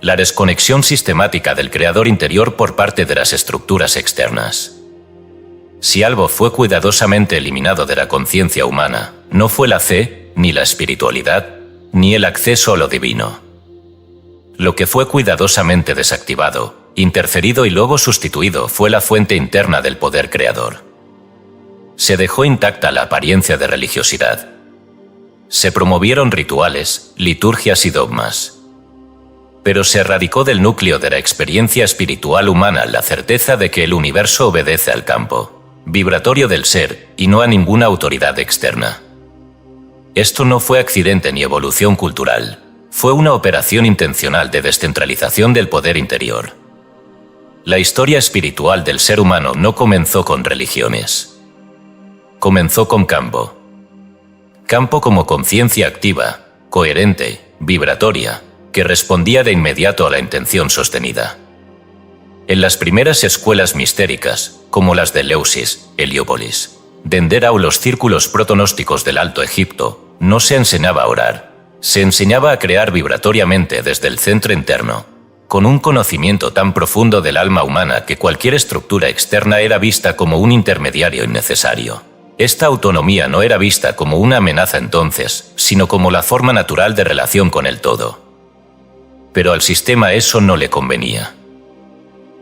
La desconexión sistemática del creador interior por parte de las estructuras externas. Si algo fue cuidadosamente eliminado de la conciencia humana, no fue la fe, ni la espiritualidad, ni el acceso a lo divino. Lo que fue cuidadosamente desactivado, interferido y luego sustituido fue la fuente interna del poder creador. Se dejó intacta la apariencia de religiosidad. Se promovieron rituales, liturgias y dogmas. Pero se erradicó del núcleo de la experiencia espiritual humana la certeza de que el universo obedece al campo vibratorio del ser y no a ninguna autoridad externa. Esto no fue accidente ni evolución cultural. Fue una operación intencional de descentralización del poder interior. La historia espiritual del ser humano no comenzó con religiones. Comenzó con campo. Campo como conciencia activa, coherente, vibratoria, que respondía de inmediato a la intención sostenida. En las primeras escuelas mistéricas, como las de Eleusis, Heliópolis, Dendera o los círculos protonósticos del Alto Egipto, no se enseñaba a orar. Se enseñaba a crear vibratoriamente desde el centro interno, con un conocimiento tan profundo del alma humana que cualquier estructura externa era vista como un intermediario innecesario. Esta autonomía no era vista como una amenaza entonces, sino como la forma natural de relación con el todo. Pero al sistema eso no le convenía.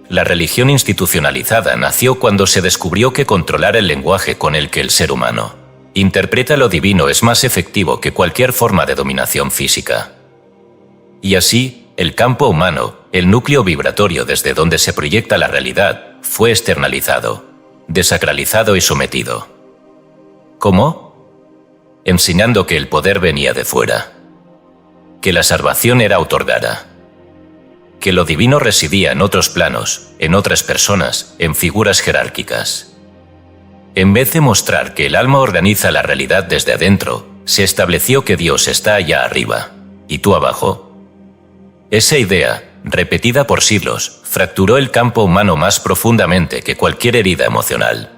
La religión institucionalizada nació cuando se descubrió que controlar el lenguaje con el que el ser humano interpreta lo divino es más efectivo que cualquier forma de dominación física. Y así, el campo humano, el núcleo vibratorio desde donde se proyecta la realidad, fue externalizado, desacralizado y sometido. ¿Cómo? Enseñando que el poder venía de fuera. Que la salvación era otorgada. Que lo divino residía en otros planos, en otras personas, en figuras jerárquicas. En vez de mostrar que el alma organiza la realidad desde adentro, se estableció que Dios está allá arriba, y tú abajo. Esa idea, repetida por siglos, fracturó el campo humano más profundamente que cualquier herida emocional.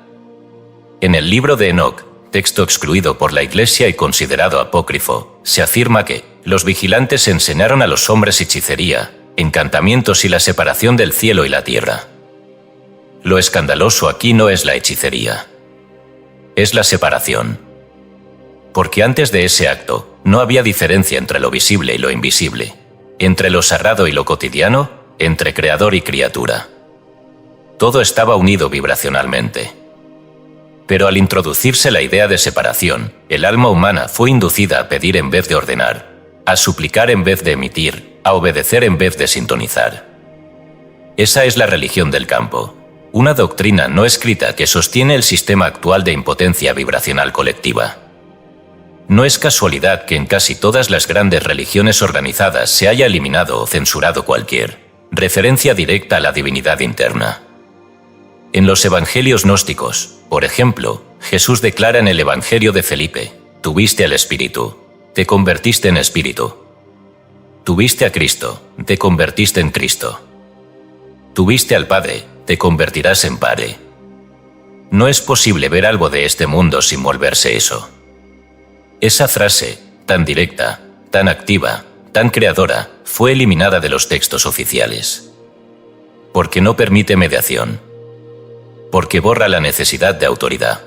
En el libro de Enoc, texto excluido por la Iglesia y considerado apócrifo, se afirma que los vigilantes enseñaron a los hombres hechicería, encantamientos y la separación del cielo y la tierra. Lo escandaloso aquí no es la hechicería. Es la separación. Porque antes de ese acto, no había diferencia entre lo visible y lo invisible, entre lo sagrado y lo cotidiano, entre creador y criatura. Todo estaba unido vibracionalmente. Pero al introducirse la idea de separación, el alma humana fue inducida a pedir en vez de ordenar, a suplicar en vez de emitir, a obedecer en vez de sintonizar. Esa es la religión del campo, una doctrina no escrita que sostiene el sistema actual de impotencia vibracional colectiva. No es casualidad que en casi todas las grandes religiones organizadas se haya eliminado o censurado cualquier referencia directa a la divinidad interna. En los evangelios gnósticos, por ejemplo, Jesús declara en el Evangelio de Felipe: tuviste al Espíritu, te convertiste en Espíritu. Tuviste a Cristo, te convertiste en Cristo. Tuviste al Padre, te convertirás en Padre. No es posible ver algo de este mundo sin volverse eso. Esa frase, tan directa, tan activa, tan creadora, fue eliminada de los textos oficiales. Porque no permite mediación. Porque borra la necesidad de autoridad.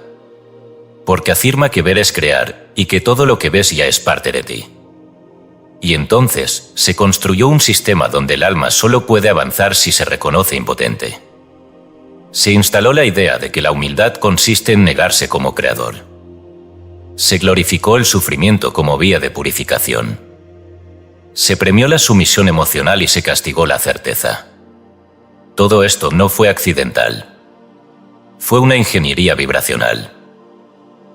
Porque afirma que ver es crear, y que todo lo que ves ya es parte de ti. Y entonces, se construyó un sistema donde el alma solo puede avanzar si se reconoce impotente. Se instaló la idea de que la humildad consiste en negarse como creador. Se glorificó el sufrimiento como vía de purificación. Se premió la sumisión emocional y se castigó la certeza. Todo esto no fue accidental. Fue una ingeniería vibracional.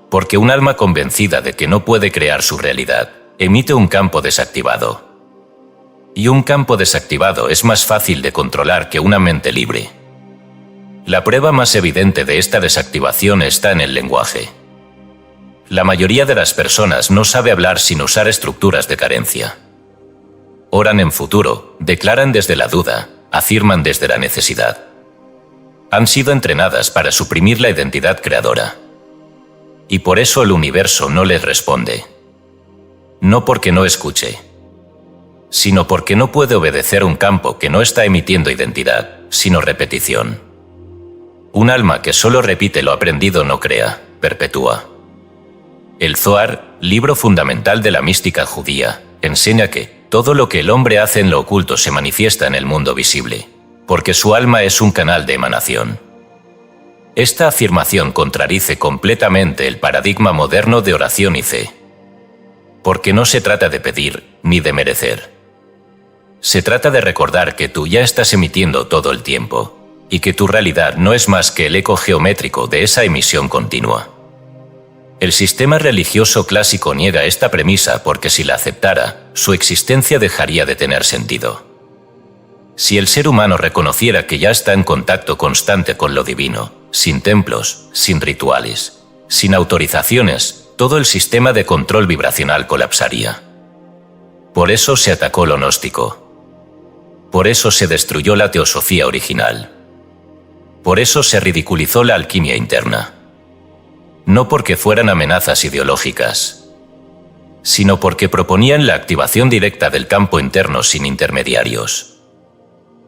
Porque un alma convencida de que no puede crear su realidad, emite un campo desactivado. Y un campo desactivado es más fácil de controlar que una mente libre. La prueba más evidente de esta desactivación está en el lenguaje. La mayoría de las personas no sabe hablar sin usar estructuras de carencia. Oran en futuro, declaran desde la duda, afirman desde la necesidad. Han sido entrenadas para suprimir la identidad creadora. Y por eso el universo no les responde. No porque no escuche, sino porque no puede obedecer un campo que no está emitiendo identidad, sino repetición. Un alma que solo repite lo aprendido no crea, perpetúa. El Zohar, libro fundamental de la mística judía, enseña que todo lo que el hombre hace en lo oculto se manifiesta en el mundo visible, porque su alma es un canal de emanación. Esta afirmación contradice completamente el paradigma moderno de oración y fe. Porque no se trata de pedir, ni de merecer. Se trata de recordar que tú ya estás emitiendo todo el tiempo, y que tu realidad no es más que el eco geométrico de esa emisión continua. El sistema religioso clásico niega esta premisa porque si la aceptara, su existencia dejaría de tener sentido. Si el ser humano reconociera que ya está en contacto constante con lo divino, sin templos, sin rituales, sin autorizaciones, todo el sistema de control vibracional colapsaría. Por eso se atacó lo gnóstico. Por eso se destruyó la teosofía original. Por eso se ridiculizó la alquimia interna. No porque fueran amenazas ideológicas, sino porque proponían la activación directa del campo interno sin intermediarios.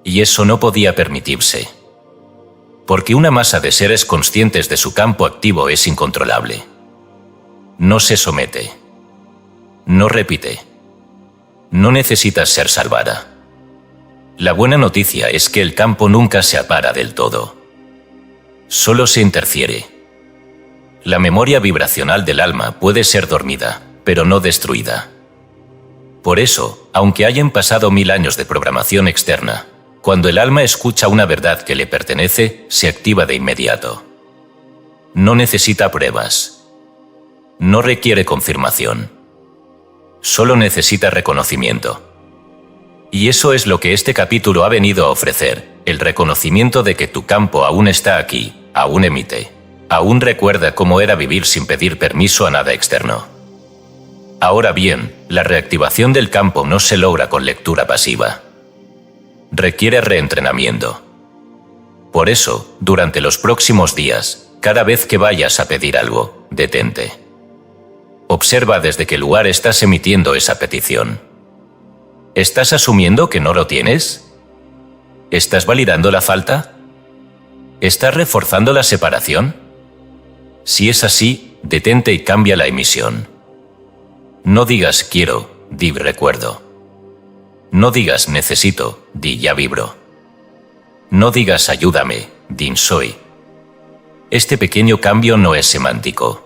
Y eso no podía permitirse. Porque una masa de seres conscientes de su campo activo es incontrolable. No se somete. No repite. No necesitas ser salvada. La buena noticia es que el campo nunca se apara del todo. Solo se interfiere. La memoria vibracional del alma puede ser dormida, pero no destruida. Por eso, aunque hayan pasado 1000 años de programación externa, cuando el alma escucha una verdad que le pertenece, se activa de inmediato. No necesita pruebas. No requiere confirmación. Solo necesita reconocimiento. Y eso es lo que este capítulo ha venido a ofrecer, el reconocimiento de que tu campo aún está aquí, aún emite, aún recuerda cómo era vivir sin pedir permiso a nada externo. Ahora bien, la reactivación del campo no se logra con lectura pasiva. Requiere reentrenamiento. Por eso, durante los próximos días, cada vez que vayas a pedir algo, detente. Observa desde qué lugar estás emitiendo esa petición. ¿Estás asumiendo que no lo tienes? ¿Estás validando la falta? ¿Estás reforzando la separación? Si es así, detente y cambia la emisión. No digas quiero, di recuerdo. No digas necesito, di ya vibro. No digas ayúdame, di soy. Este pequeño cambio no es semántico.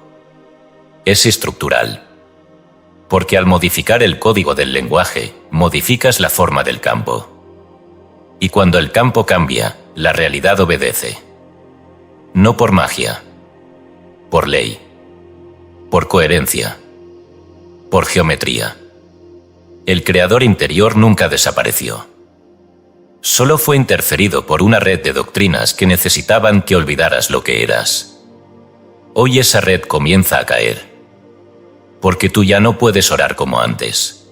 Es estructural. Porque al modificar el código del lenguaje, modificas la forma del campo. Y cuando el campo cambia, la realidad obedece. No por magia. Por ley. Por coherencia. Por geometría. El creador interior nunca desapareció. Solo fue interferido por una red de doctrinas que necesitaban que olvidaras lo que eras. Hoy esa red comienza a caer. Porque tú ya no puedes orar como antes.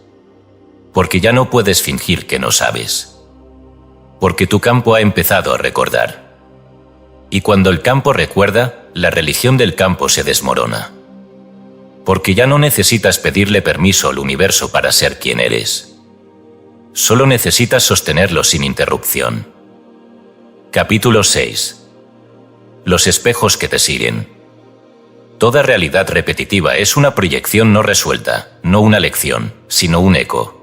Porque ya no puedes fingir que no sabes. Porque tu campo ha empezado a recordar. Y cuando el campo recuerda, la religión del campo se desmorona. Porque ya no necesitas pedirle permiso al universo para ser quien eres. Solo necesitas sostenerlo sin interrupción. Capítulo 6. Los espejos que te siguen. Toda realidad repetitiva es una proyección no resuelta, no una lección, sino un eco.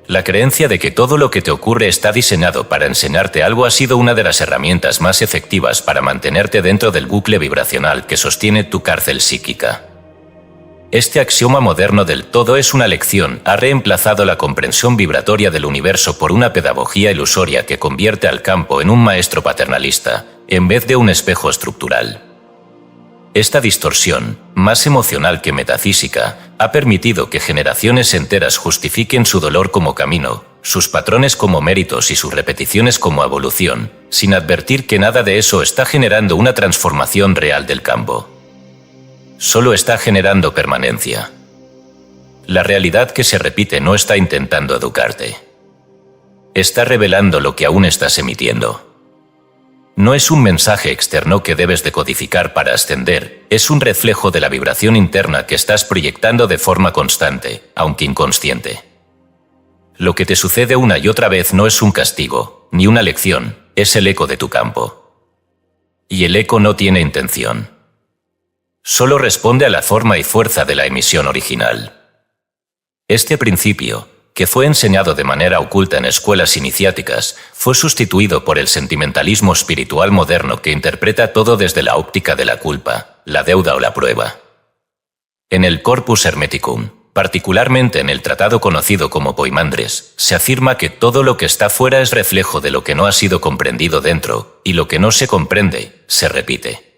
La creencia de que todo lo que te ocurre está diseñado para enseñarte algo ha sido una de las herramientas más efectivas para mantenerte dentro del bucle vibracional que sostiene tu cárcel psíquica. Este axioma moderno del todo es una lección ha reemplazado la comprensión vibratoria del universo por una pedagogía ilusoria que convierte al campo en un maestro paternalista, en vez de un espejo estructural. Esta distorsión, más emocional que metafísica, ha permitido que generaciones enteras justifiquen su dolor como camino, sus patrones como méritos y sus repeticiones como evolución, sin advertir que nada de eso está generando una transformación real del campo. Solo está generando permanencia. La realidad que se repite no está intentando educarte. Está revelando lo que aún estás emitiendo. No es un mensaje externo que debes decodificar para ascender, es un reflejo de la vibración interna que estás proyectando de forma constante, aunque inconsciente. Lo que te sucede una y otra vez no es un castigo, ni una lección, es el eco de tu campo. Y el eco no tiene intención. Solo responde a la forma y fuerza de la emisión original. Este principio, que fue enseñado de manera oculta en escuelas iniciáticas, fue sustituido por el sentimentalismo espiritual moderno que interpreta todo desde la óptica de la culpa, la deuda o la prueba. En el Corpus Hermeticum, particularmente en el tratado conocido como Poimandres, se afirma que todo lo que está fuera es reflejo de lo que no ha sido comprendido dentro, y lo que no se comprende, se repite.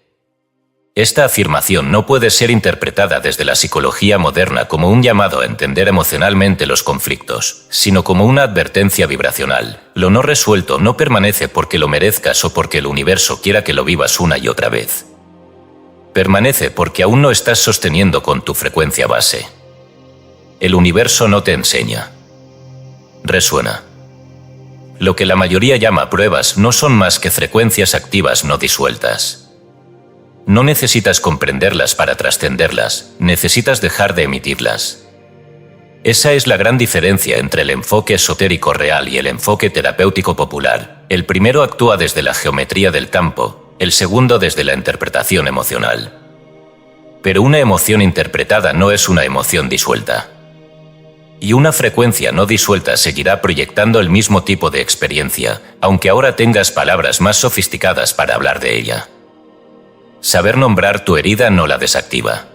Esta afirmación no puede ser interpretada desde la psicología moderna como un llamado a entender emocionalmente los conflictos, sino como una advertencia vibracional. Lo no resuelto no permanece porque lo merezcas o porque el universo quiera que lo vivas una y otra vez. Permanece porque aún no estás sosteniendo con tu frecuencia base. El universo no te enseña. Resuena. Lo que la mayoría llama pruebas no son más que frecuencias activas no disueltas. No necesitas comprenderlas para trascenderlas, necesitas dejar de emitirlas. Esa es la gran diferencia entre el enfoque esotérico real y el enfoque terapéutico popular. El primero actúa desde la geometría del campo, el segundo desde la interpretación emocional. Pero una emoción interpretada no es una emoción disuelta. Y una frecuencia no disuelta seguirá proyectando el mismo tipo de experiencia, aunque ahora tengas palabras más sofisticadas para hablar de ella. Saber nombrar tu herida no la desactiva.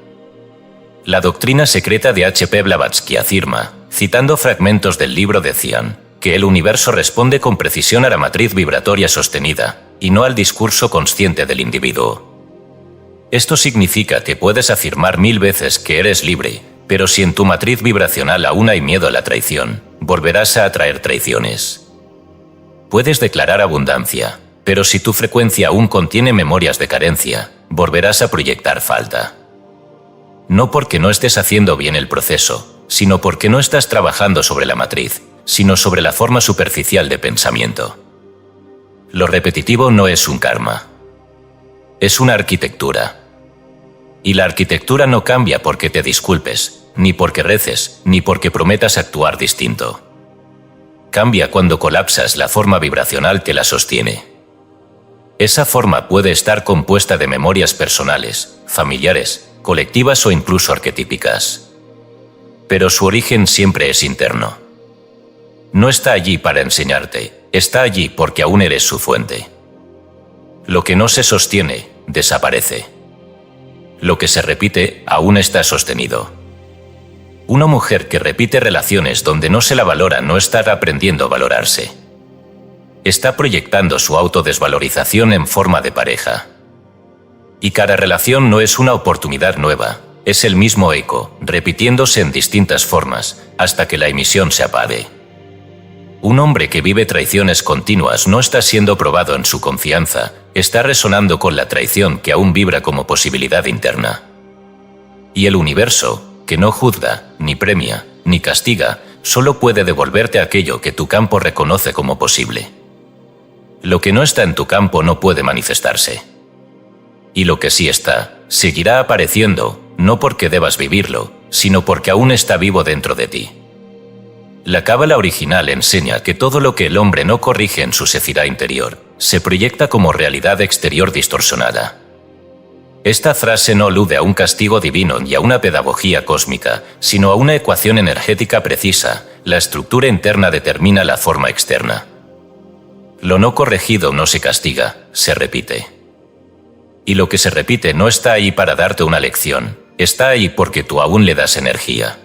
La doctrina secreta de H.P. Blavatsky afirma, citando fragmentos del libro de Cian, que el universo responde con precisión a la matriz vibratoria sostenida, y no al discurso consciente del individuo. Esto significa que puedes afirmar 1000 veces que eres libre, pero si en tu matriz vibracional aún hay miedo a la traición, volverás a atraer traiciones. Puedes declarar abundancia, pero si tu frecuencia aún contiene memorias de carencia, volverás a proyectar falta. No porque no estés haciendo bien el proceso, sino porque no estás trabajando sobre la matriz, sino sobre la forma superficial de pensamiento. Lo repetitivo no es un karma. Es una arquitectura. Y la arquitectura no cambia porque te disculpes, ni porque reces, ni porque prometas actuar distinto. Cambia cuando colapsas la forma vibracional que la sostiene. Esa forma puede estar compuesta de memorias personales, familiares, colectivas o incluso arquetípicas. Pero su origen siempre es interno. No está allí para enseñarte, está allí porque aún eres su fuente. Lo que no se sostiene, desaparece. Lo que se repite aún está sostenido. Una mujer que repite relaciones donde no se la valora no está aprendiendo a valorarse. Está proyectando su autodesvalorización en forma de pareja. Y cada relación no es una oportunidad nueva, es el mismo eco, repitiéndose en distintas formas, hasta que la emisión se apague. Un hombre que vive traiciones continuas no está siendo probado en su confianza, está resonando con la traición que aún vibra como posibilidad interna. Y el universo, que no juzga, ni premia, ni castiga, solo puede devolverte aquello que tu campo reconoce como posible. Lo que no está en tu campo no puede manifestarse. Y lo que sí está, seguirá apareciendo, no porque debas vivirlo, sino porque aún está vivo dentro de ti. La cábala original enseña que todo lo que el hombre no corrige en su sefirá interior, se proyecta como realidad exterior distorsionada. Esta frase no alude a un castigo divino ni a una pedagogía cósmica, sino a una ecuación energética precisa. La estructura interna determina la forma externa. Lo no corregido no se castiga, se repite. Y lo que se repite no está ahí para darte una lección, está ahí porque tú aún le das energía.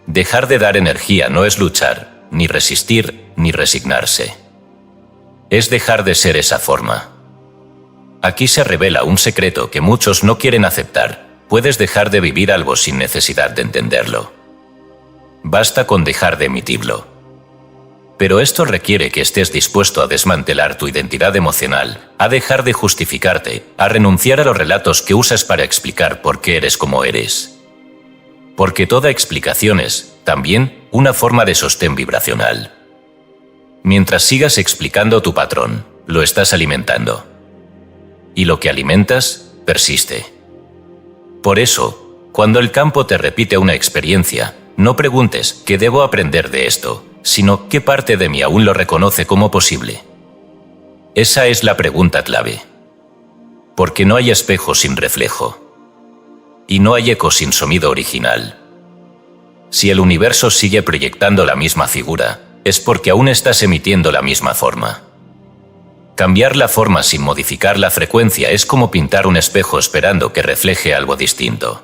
Dejar de dar energía no es luchar, ni resistir, ni resignarse. Es dejar de ser esa forma. Aquí se revela un secreto que muchos no quieren aceptar. Puedes dejar de vivir algo sin necesidad de entenderlo. Basta con dejar de emitirlo. Pero esto requiere que estés dispuesto a desmantelar tu identidad emocional, a dejar de justificarte, a renunciar a los relatos que usas para explicar por qué eres como eres. Porque toda explicación es, también, una forma de sostén vibracional. Mientras sigas explicando tu patrón, lo estás alimentando. Y lo que alimentas, persiste. Por eso, cuando el campo te repite una experiencia, no preguntes ¿qué debo aprender de esto?, sino ¿qué parte de mí aún lo reconoce como posible? Esa es la pregunta clave. Porque no hay espejo sin reflejo. Y no hay eco sin sonido original. Si el universo sigue proyectando la misma figura, es porque aún estás emitiendo la misma forma. Cambiar la forma sin modificar la frecuencia es como pintar un espejo esperando que refleje algo distinto.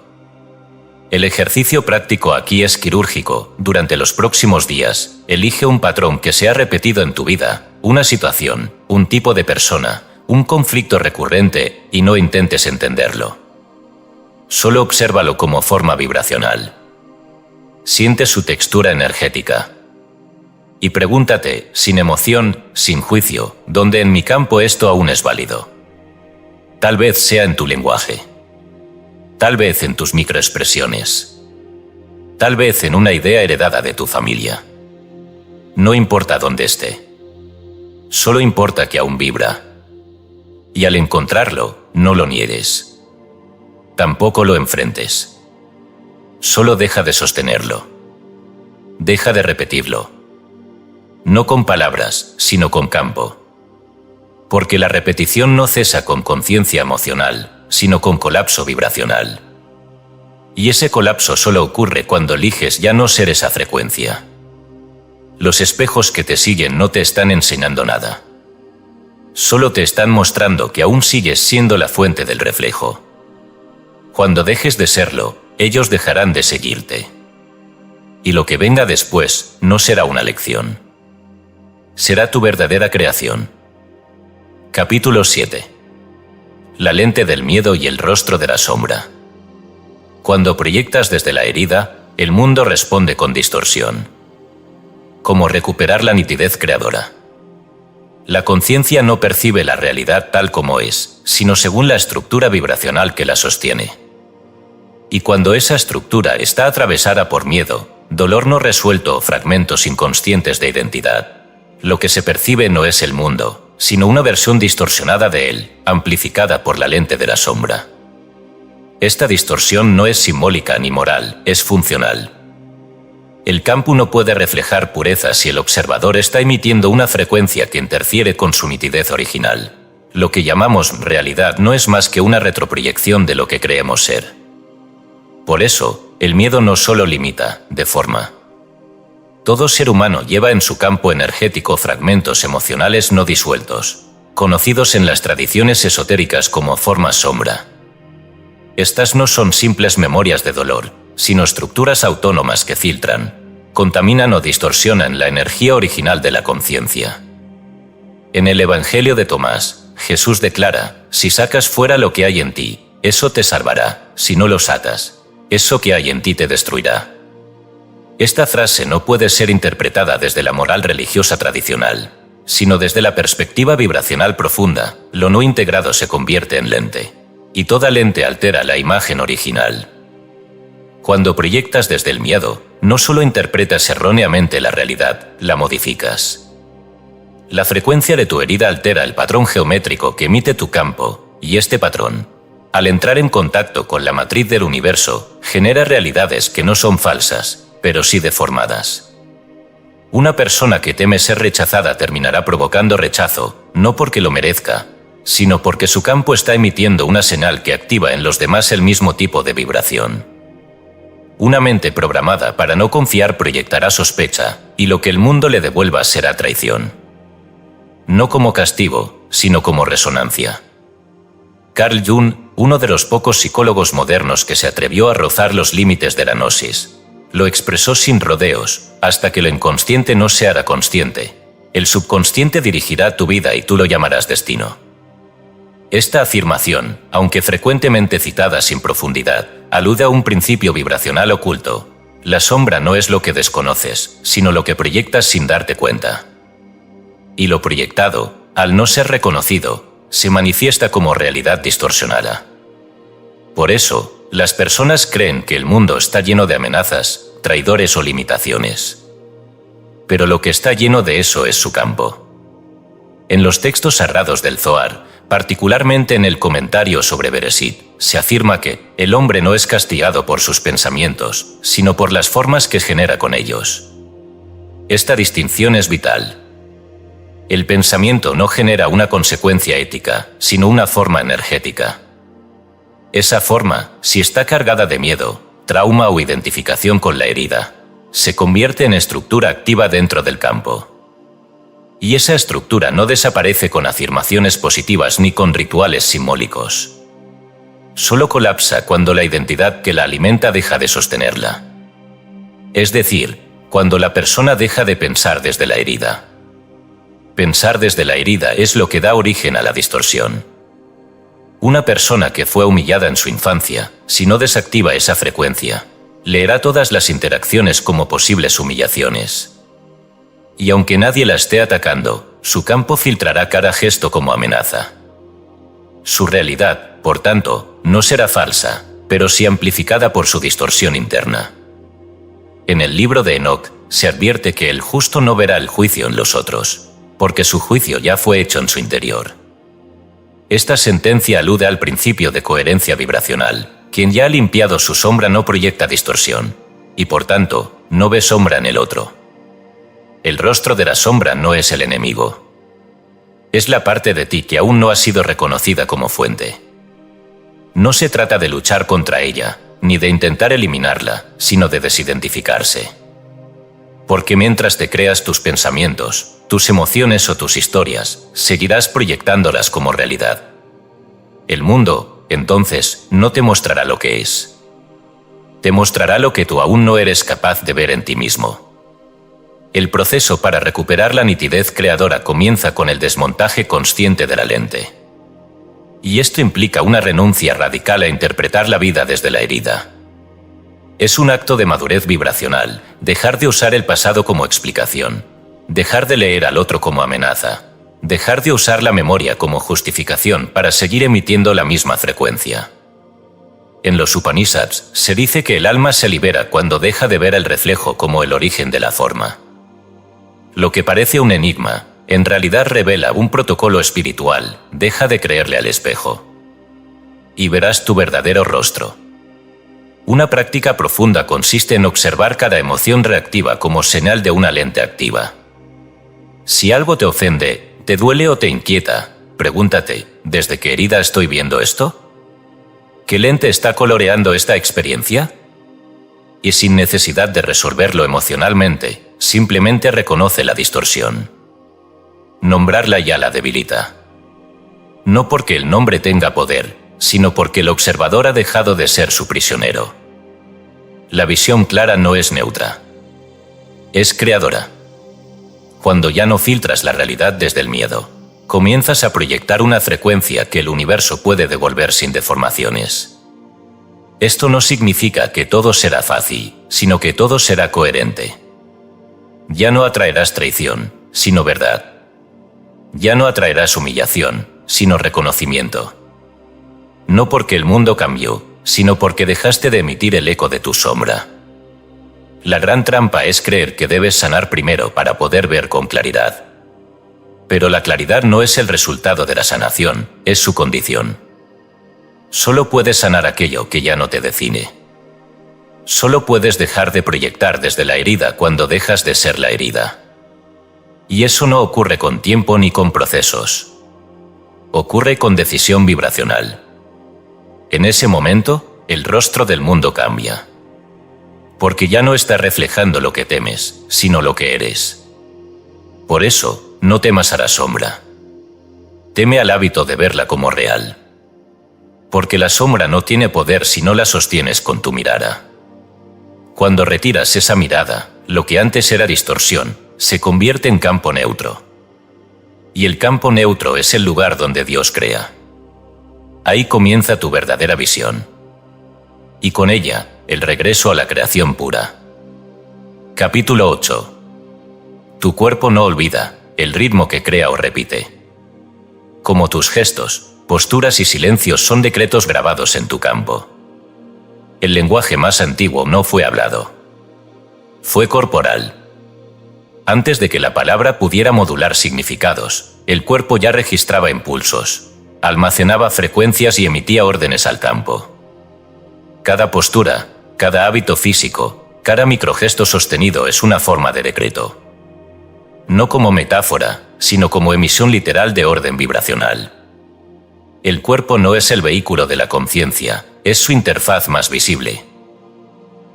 El ejercicio práctico aquí es quirúrgico. Durante los próximos días, elige un patrón que se ha repetido en tu vida, una situación, un tipo de persona, un conflicto recurrente, y no intentes entenderlo. Solo obsérvalo como forma vibracional. Siente su textura energética. Y pregúntate, sin emoción, sin juicio, ¿dónde en mi campo esto aún es válido? Tal vez sea en tu lenguaje. Tal vez en tus microexpresiones. Tal vez en una idea heredada de tu familia. No importa dónde esté. Solo importa que aún vibra. Y al encontrarlo, no lo niegues. Tampoco lo enfrentes. Solo deja de sostenerlo. Deja de repetirlo. No con palabras, sino con campo. Porque la repetición no cesa con conciencia emocional, sino con colapso vibracional. Y ese colapso solo ocurre cuando eliges ya no ser esa frecuencia. Los espejos que te siguen no te están enseñando nada. Solo te están mostrando que aún sigues siendo la fuente del reflejo. Cuando dejes de serlo, ellos dejarán de seguirte. Y lo que venga después no será una lección. Será tu verdadera creación. Capítulo 7. La lente del miedo y el rostro de la sombra. Cuando proyectas desde la herida, el mundo responde con distorsión. Como recuperar la nitidez creadora. La conciencia no percibe la realidad tal como es, sino según la estructura vibracional que la sostiene. Y cuando esa estructura está atravesada por miedo, dolor no resuelto o fragmentos inconscientes de identidad, lo que se percibe no es el mundo, sino una versión distorsionada de él, amplificada por la lente de la sombra. Esta distorsión no es simbólica ni moral, es funcional. El campo no puede reflejar pureza si el observador está emitiendo una frecuencia que interfiere con su nitidez original. Lo que llamamos realidad no es más que una retroproyección de lo que creemos ser. Por eso, el miedo no solo limita, deforma. Todo ser humano lleva en su campo energético fragmentos emocionales no disueltos. conocidos en las tradiciones esotéricas como formas sombra. Estas no son simples memorias de dolor, sino estructuras autónomas que filtran, contaminan o distorsionan la energía original de la conciencia. En el Evangelio de Tomás, Jesús declara: si sacas fuera lo que hay en ti, eso te salvará; si no lo sacas, eso que hay en ti te destruirá. Esta frase no puede ser interpretada desde la moral religiosa tradicional, sino desde la perspectiva vibracional profunda. Lo no integrado se convierte en lente, y toda lente altera la imagen original. Cuando proyectas desde el miedo, no solo interpretas erróneamente la realidad, la modificas. La frecuencia de tu herida altera el patrón geométrico que emite tu campo, y este patrón, al entrar en contacto con la matriz del universo, genera realidades que no son falsas, pero sí deformadas. Una persona que teme ser rechazada terminará provocando rechazo, no porque lo merezca, sino porque su campo está emitiendo una señal que activa en los demás el mismo tipo de vibración. Una mente programada para no confiar proyectará sospecha, y lo que el mundo le devuelva será traición. No como castigo, sino como resonancia. Carl Jung, uno de los pocos psicólogos modernos que se atrevió a rozar los límites de la gnosis, lo expresó sin rodeos: hasta que lo inconsciente no se hará consciente, el subconsciente dirigirá tu vida y tú lo llamarás destino. Esta afirmación, aunque frecuentemente citada sin profundidad, alude a un principio vibracional oculto. La sombra no es lo que desconoces, sino lo que proyectas sin darte cuenta. Y lo proyectado, al no ser reconocido, se manifiesta como realidad distorsionada. Por eso, las personas creen que el mundo está lleno de amenazas, traidores o limitaciones. Pero lo que está lleno de eso es su campo. En los textos sagrados del Zohar, particularmente en el comentario sobre Bereshit, se afirma que el hombre no es castigado por sus pensamientos, sino por las formas que genera con ellos. Esta distinción es vital. El pensamiento no genera una consecuencia ética, sino una forma energética. Esa forma, si está cargada de miedo, trauma o identificación con la herida, se convierte en estructura activa dentro del campo. Y esa estructura no desaparece con afirmaciones positivas ni con rituales simbólicos. Solo colapsa cuando la identidad que la alimenta deja de sostenerla. Es decir, cuando la persona deja de pensar desde la herida. Pensar desde la herida es lo que da origen a la distorsión. Una persona que fue humillada en su infancia, si no desactiva esa frecuencia, leerá todas las interacciones como posibles humillaciones. Y aunque nadie la esté atacando, su campo filtrará cada gesto como amenaza. Su realidad, por tanto, no será falsa, pero sí amplificada por su distorsión interna. En el libro de Enoc, se advierte que el justo no verá el juicio en los otros, porque su juicio ya fue hecho en su interior. Esta sentencia alude al principio de coherencia vibracional. Quien ya ha limpiado su sombra no proyecta distorsión, y por tanto, no ve sombra en el otro. El rostro de la sombra no es el enemigo. Es la parte de ti que aún no ha sido reconocida como fuente. No se trata de luchar contra ella, ni de intentar eliminarla, sino de desidentificarse. Porque mientras te creas tus pensamientos, tus emociones o tus historias, seguirás proyectándolas como realidad. El mundo, entonces, no te mostrará lo que es. Te mostrará lo que tú aún no eres capaz de ver en ti mismo. El proceso para recuperar la nitidez creadora comienza con el desmontaje consciente de la lente. Y esto implica una renuncia radical a interpretar la vida desde la herida. Es un acto de madurez vibracional, dejar de usar el pasado como explicación, dejar de leer al otro como amenaza, dejar de usar la memoria como justificación para seguir emitiendo la misma frecuencia. En los Upanishads se dice que el alma se libera cuando deja de ver el reflejo como el origen de la forma. Lo que parece un enigma, en realidad revela un protocolo espiritual. Deja de creerle al espejo. Y verás tu verdadero rostro. Una práctica profunda consiste en observar cada emoción reactiva como señal de una lente activa. Si algo te ofende, te duele o te inquieta, pregúntate, ¿desde qué herida estoy viendo esto? ¿Qué lente está coloreando esta experiencia? Y sin necesidad de resolverlo emocionalmente, simplemente reconoce la distorsión. Nombrarla ya la debilita. No porque el nombre tenga poder, sino porque el observador ha dejado de ser su prisionero. La visión clara no es neutra. Es creadora. Cuando ya no filtras la realidad desde el miedo, comienzas a proyectar una frecuencia que el universo puede devolver sin deformaciones. Esto no significa que todo será fácil, sino que todo será coherente. Ya no atraerás traición, sino verdad. Ya no atraerás humillación, sino reconocimiento. No porque el mundo cambió, sino porque dejaste de emitir el eco de tu sombra. La gran trampa es creer que debes sanar primero para poder ver con claridad. Pero la claridad no es el resultado de la sanación, es su condición. Solo puedes sanar aquello que ya no te define. Solo puedes dejar de proyectar desde la herida cuando dejas de ser la herida. Y eso no ocurre con tiempo ni con procesos. Ocurre con decisión vibracional. En ese momento, el rostro del mundo cambia. Porque ya no está reflejando lo que temes, sino lo que eres. Por eso, no temas a la sombra. Teme al hábito de verla como real. Porque la sombra no tiene poder si no la sostienes con tu mirada. Cuando retiras esa mirada, lo que antes era distorsión, se convierte en campo neutro. Y el campo neutro es el lugar donde Dios crea. Ahí comienza tu verdadera visión. Y con ella, el regreso a la creación pura. Capítulo 8. Tu cuerpo no olvida, el ritmo que crea o repite. Como tus gestos, posturas y silencios son decretos grabados en tu campo. El lenguaje más antiguo no fue hablado. Fue corporal. Antes de que la palabra pudiera modular significados, el cuerpo ya registraba impulsos, almacenaba frecuencias y emitía órdenes al campo. Cada postura, cada hábito físico, cada microgesto sostenido es una forma de decreto. No como metáfora, sino como emisión literal de orden vibracional. El cuerpo no es el vehículo de la conciencia, es su interfaz más visible.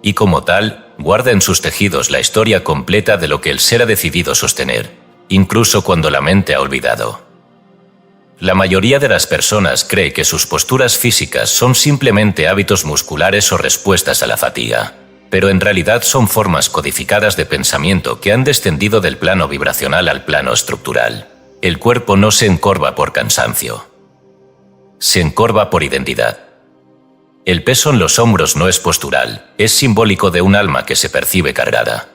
Y como tal, guarda en sus tejidos la historia completa de lo que el ser ha decidido sostener, incluso cuando la mente ha olvidado. La mayoría de las personas cree que sus posturas físicas son simplemente hábitos musculares o respuestas a la fatiga, pero en realidad son formas codificadas de pensamiento que han descendido del plano vibracional al plano estructural. El cuerpo no se encorva por cansancio. Se encorva por identidad. El peso en los hombros no es postural, es simbólico de un alma que se percibe cargada.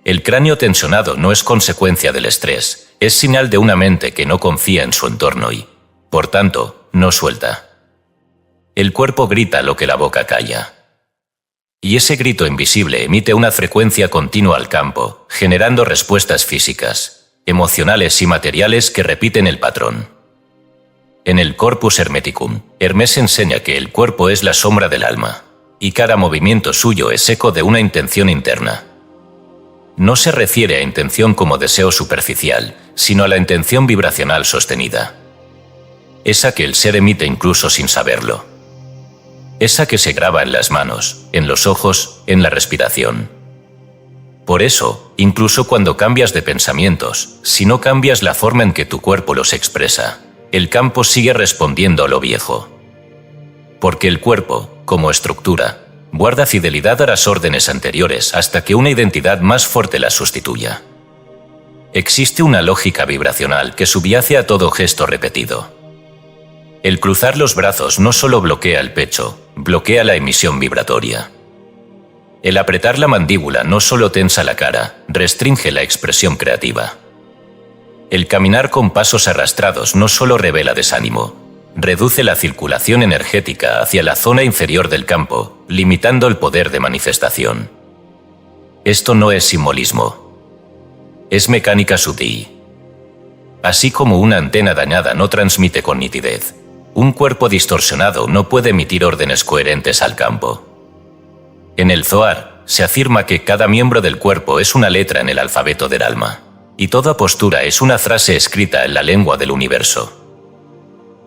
El cráneo tensionado no es consecuencia del estrés, es señal de una mente que no confía en su entorno y, por tanto, no suelta. El cuerpo grita lo que la boca calla. Y ese grito invisible emite una frecuencia continua al campo, generando respuestas físicas, emocionales y materiales que repiten el patrón. En el Corpus Hermeticum, Hermes enseña que el cuerpo es la sombra del alma, y cada movimiento suyo es eco de una intención interna. No se refiere a intención como deseo superficial, sino a la intención vibracional sostenida. Esa que el ser emite incluso sin saberlo. Esa que se graba en las manos, en los ojos, en la respiración. Por eso, incluso cuando cambias de pensamientos, si no cambias la forma en que tu cuerpo los expresa, el campo sigue respondiendo a lo viejo. Porque el cuerpo, como estructura, guarda fidelidad a las órdenes anteriores hasta que una identidad más fuerte la sustituya. Existe una lógica vibracional que subyace a todo gesto repetido. El cruzar los brazos no solo bloquea el pecho, bloquea la emisión vibratoria. El apretar la mandíbula no solo tensa la cara, restringe la expresión creativa. El caminar con pasos arrastrados no solo revela desánimo, reduce la circulación energética hacia la zona inferior del campo, limitando el poder de manifestación. Esto no es simbolismo. Es mecánica sutil. Así como una antena dañada no transmite con nitidez, un cuerpo distorsionado no puede emitir órdenes coherentes al campo. En el Zohar, se afirma que cada miembro del cuerpo es una letra en el alfabeto del alma, y toda postura es una frase escrita en la lengua del universo.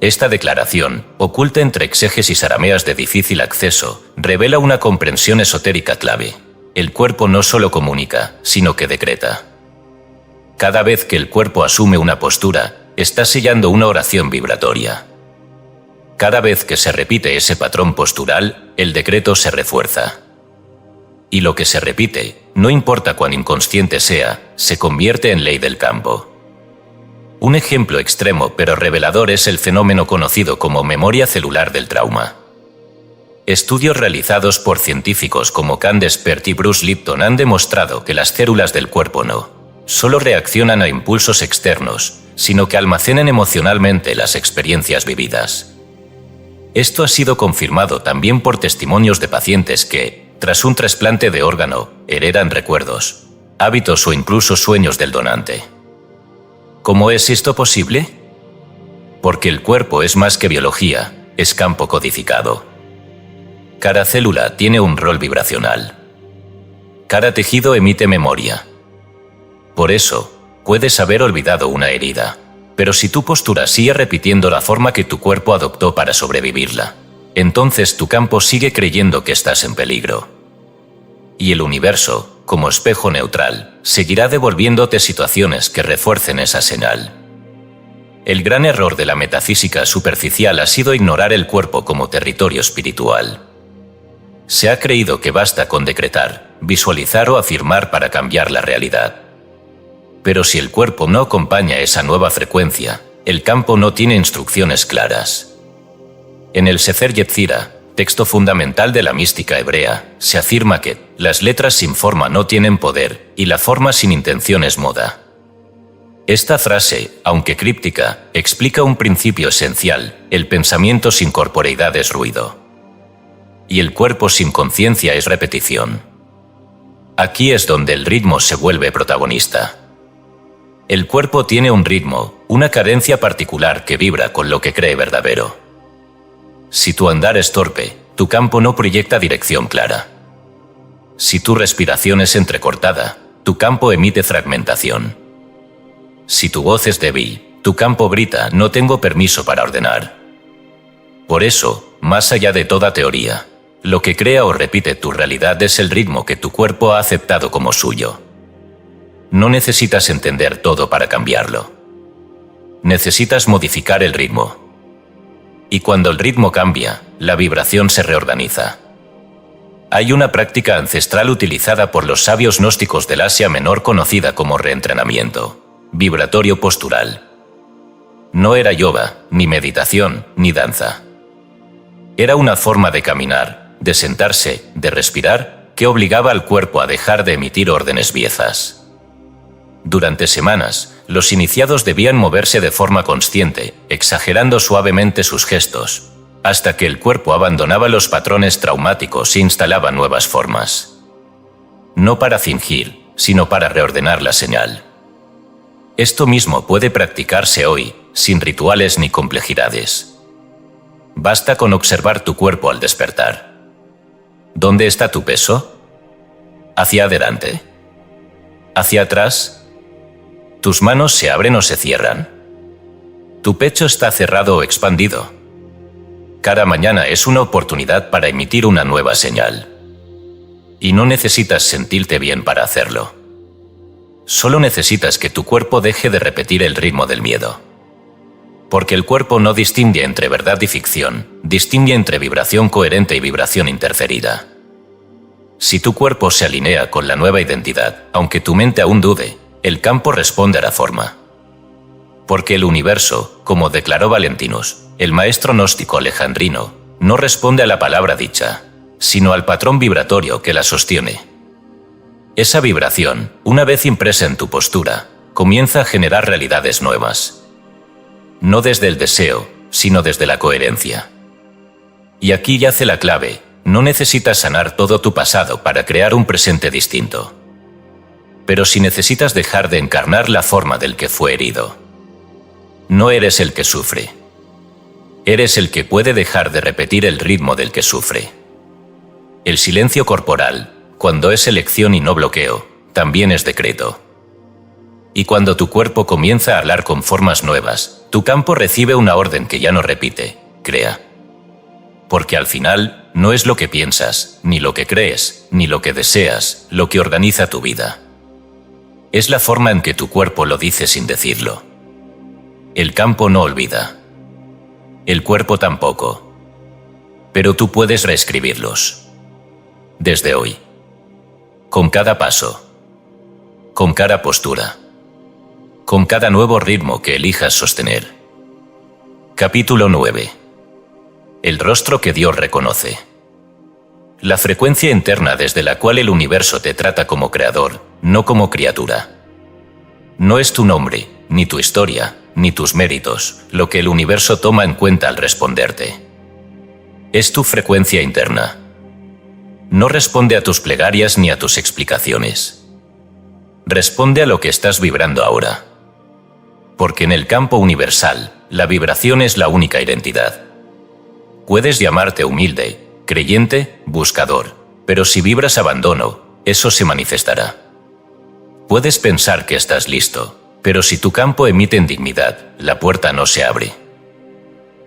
Esta declaración, oculta entre exégesis arameas de difícil acceso, revela una comprensión esotérica clave. El cuerpo no solo comunica, sino que decreta. Cada vez que el cuerpo asume una postura, está sellando una oración vibratoria. Cada vez que se repite ese patrón postural, el decreto se refuerza. Y lo que se repite, no importa cuán inconsciente sea, se convierte en ley del campo. Un ejemplo extremo pero revelador es el fenómeno conocido como memoria celular del trauma. Estudios realizados por científicos como Candace Pert y Bruce Lipton han demostrado que las células del cuerpo no solo reaccionan a impulsos externos, sino que almacenan emocionalmente las experiencias vividas. Esto ha sido confirmado también por testimonios de pacientes que, tras un trasplante de órgano, heredan recuerdos, hábitos o incluso sueños del donante. ¿Cómo es esto posible? Porque el cuerpo es más que biología, es campo codificado. Cada célula tiene un rol vibracional. Cada tejido emite memoria. Por eso, puedes haber olvidado una herida, pero si tu postura sigue repitiendo la forma que tu cuerpo adoptó para sobrevivirla, entonces tu campo sigue creyendo que estás en peligro. Y el universo, como espejo neutral, seguirá devolviéndote situaciones que refuercen esa señal. El gran error de la metafísica superficial ha sido ignorar el cuerpo como territorio espiritual. Se ha creído que basta con decretar, visualizar o afirmar para cambiar la realidad. Pero si el cuerpo no acompaña esa nueva frecuencia, el campo no tiene instrucciones claras. En el Sefer Yetzirah, texto fundamental de la mística hebrea, se afirma que las letras sin forma no tienen poder y la forma sin intención es moda. Esta frase, aunque críptica, explica un principio esencial: el pensamiento sin corporeidad es ruido. Y el cuerpo sin conciencia es repetición. Aquí es donde el ritmo se vuelve protagonista. El cuerpo tiene un ritmo, una cadencia particular que vibra con lo que cree verdadero. Si tu andar es torpe, tu campo no proyecta dirección clara. Si tu respiración es entrecortada, tu campo emite fragmentación. Si tu voz es débil, tu campo grita: no tengo permiso para ordenar. Por eso, más allá de toda teoría, lo que crea o repite tu realidad es el ritmo que tu cuerpo ha aceptado como suyo. No necesitas entender todo para cambiarlo. Necesitas modificar el ritmo. Y cuando el ritmo cambia, la vibración se reorganiza. Hay una práctica ancestral utilizada por los sabios gnósticos del Asia Menor conocida como reentrenamiento vibratorio postural. No era yoga, ni meditación, ni danza. Era una forma de caminar, de sentarse, de respirar, que obligaba al cuerpo a dejar de emitir órdenes viezas. Durante semanas, los iniciados debían moverse de forma consciente, exagerando suavemente sus gestos, hasta que el cuerpo abandonaba los patrones traumáticos e instalaba nuevas formas. No para fingir, sino para reordenar la señal. Esto mismo puede practicarse hoy, sin rituales ni complejidades. Basta con observar tu cuerpo al despertar. ¿Dónde está tu peso? ¿Hacia adelante? ¿Hacia atrás? ¿Tus manos se abren o se cierran? ¿Tu pecho está cerrado o expandido? Cada mañana es una oportunidad para emitir una nueva señal. Y no necesitas sentirte bien para hacerlo. Solo necesitas que tu cuerpo deje de repetir el ritmo del miedo. Porque el cuerpo no distingue entre verdad y ficción, distingue entre vibración coherente y vibración interferida. Si tu cuerpo se alinea con la nueva identidad, aunque tu mente aún dude, el campo responde a la forma. Porque el universo, como declaró Valentinus, el maestro gnóstico alejandrino, no responde a la palabra dicha, sino al patrón vibratorio que la sostiene. Esa vibración, una vez impresa en tu postura, comienza a generar realidades nuevas. No desde el deseo, sino desde la coherencia. Y aquí yace la clave: no necesitas sanar todo tu pasado para crear un presente distinto. Pero si necesitas dejar de encarnar la forma del que fue herido. No eres el que sufre. Eres el que puede dejar de repetir el ritmo del que sufre. El silencio corporal, cuando es elección y no bloqueo, también es decreto. Y cuando tu cuerpo comienza a hablar con formas nuevas, tu campo recibe una orden que ya no repite: crea. Porque al final, no es lo que piensas, ni lo que crees, ni lo que deseas, lo que organiza tu vida. Es la forma en que tu cuerpo lo dice sin decirlo. El campo no olvida. El cuerpo tampoco. Pero tú puedes reescribirlos. Desde hoy. Con cada paso. Con cada postura. Con cada nuevo ritmo que elijas sostener. Capítulo 9. El rostro que Dios reconoce. La frecuencia interna desde la cual el universo te trata como creador, no como criatura. No es tu nombre, ni tu historia, ni tus méritos, lo que el universo toma en cuenta al responderte. Es tu frecuencia interna. No responde a tus plegarias ni a tus explicaciones. Responde a lo que estás vibrando ahora. Porque en el campo universal, la vibración es la única identidad. Puedes llamarte humilde, creyente, buscador, pero si vibras abandono, eso se manifestará. Puedes pensar que estás listo, pero si tu campo emite indignidad, la puerta no se abre.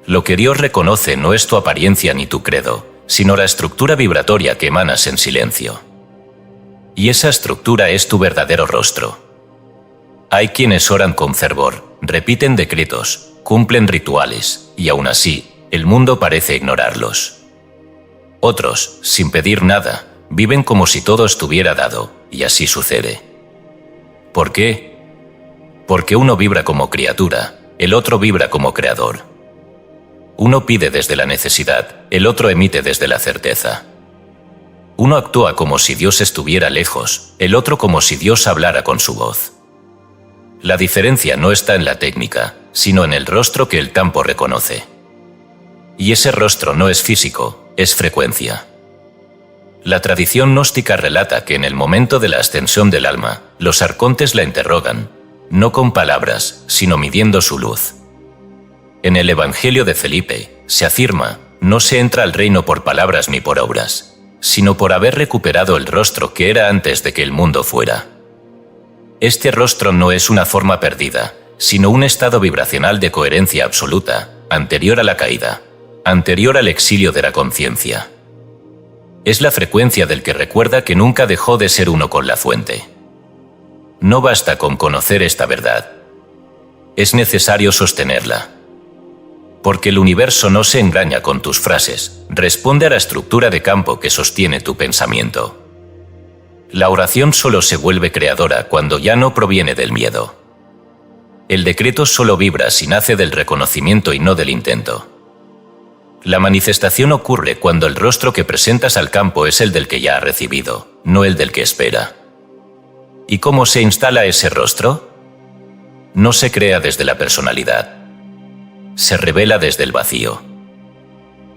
Lo que Dios reconoce no es tu apariencia ni tu credo, sino la estructura vibratoria que emanas en silencio. Y esa estructura es tu verdadero rostro. Hay quienes oran con fervor, repiten decretos, cumplen rituales, y aún así, el mundo parece ignorarlos. Otros, sin pedir nada, viven como si todo estuviera dado, y así sucede. ¿Por qué? Porque uno vibra como criatura, el otro vibra como creador. Uno pide desde la necesidad, el otro emite desde la certeza. Uno actúa como si Dios estuviera lejos, el otro como si Dios hablara con su voz. La diferencia no está en la técnica, sino en el rostro que el campo reconoce. Y ese rostro no es físico, es frecuencia. La tradición gnóstica relata que en el momento de la ascensión del alma, los arcontes la interrogan, no con palabras, sino midiendo su luz. En el Evangelio de Felipe, se afirma, no se entra al reino por palabras ni por obras, sino por haber recuperado el rostro que era antes de que el mundo fuera. Este rostro no es una forma perdida, sino un estado vibracional de coherencia absoluta, anterior a la caída, anterior al exilio de la conciencia. Es la frecuencia del que recuerda que nunca dejó de ser uno con la fuente. No basta con conocer esta verdad. Es necesario sostenerla. Porque el universo no se engaña con tus frases, responde a la estructura de campo que sostiene tu pensamiento. La oración solo se vuelve creadora cuando ya no proviene del miedo. El decreto solo vibra si nace del reconocimiento y no del intento. La manifestación ocurre cuando el rostro que presentas al campo es el del que ya ha recibido, no el del que espera. ¿Y cómo se instala ese rostro? No se crea desde la personalidad. Se revela desde el vacío.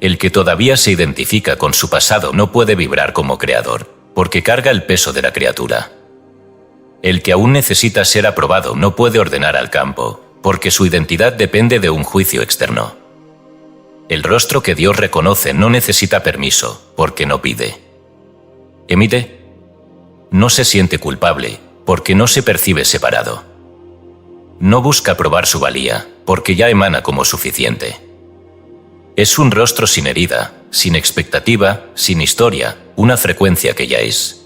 El que todavía se identifica con su pasado no puede vibrar como creador, porque carga el peso de la criatura. El que aún necesita ser aprobado no puede ordenar al campo, porque su identidad depende de un juicio externo. El rostro que Dios reconoce no necesita permiso, porque no pide. Emite. No se siente culpable, porque no se percibe separado. No busca probar su valía, porque ya emana como suficiente. Es un rostro sin herida, sin expectativa, sin historia, una frecuencia que ya es.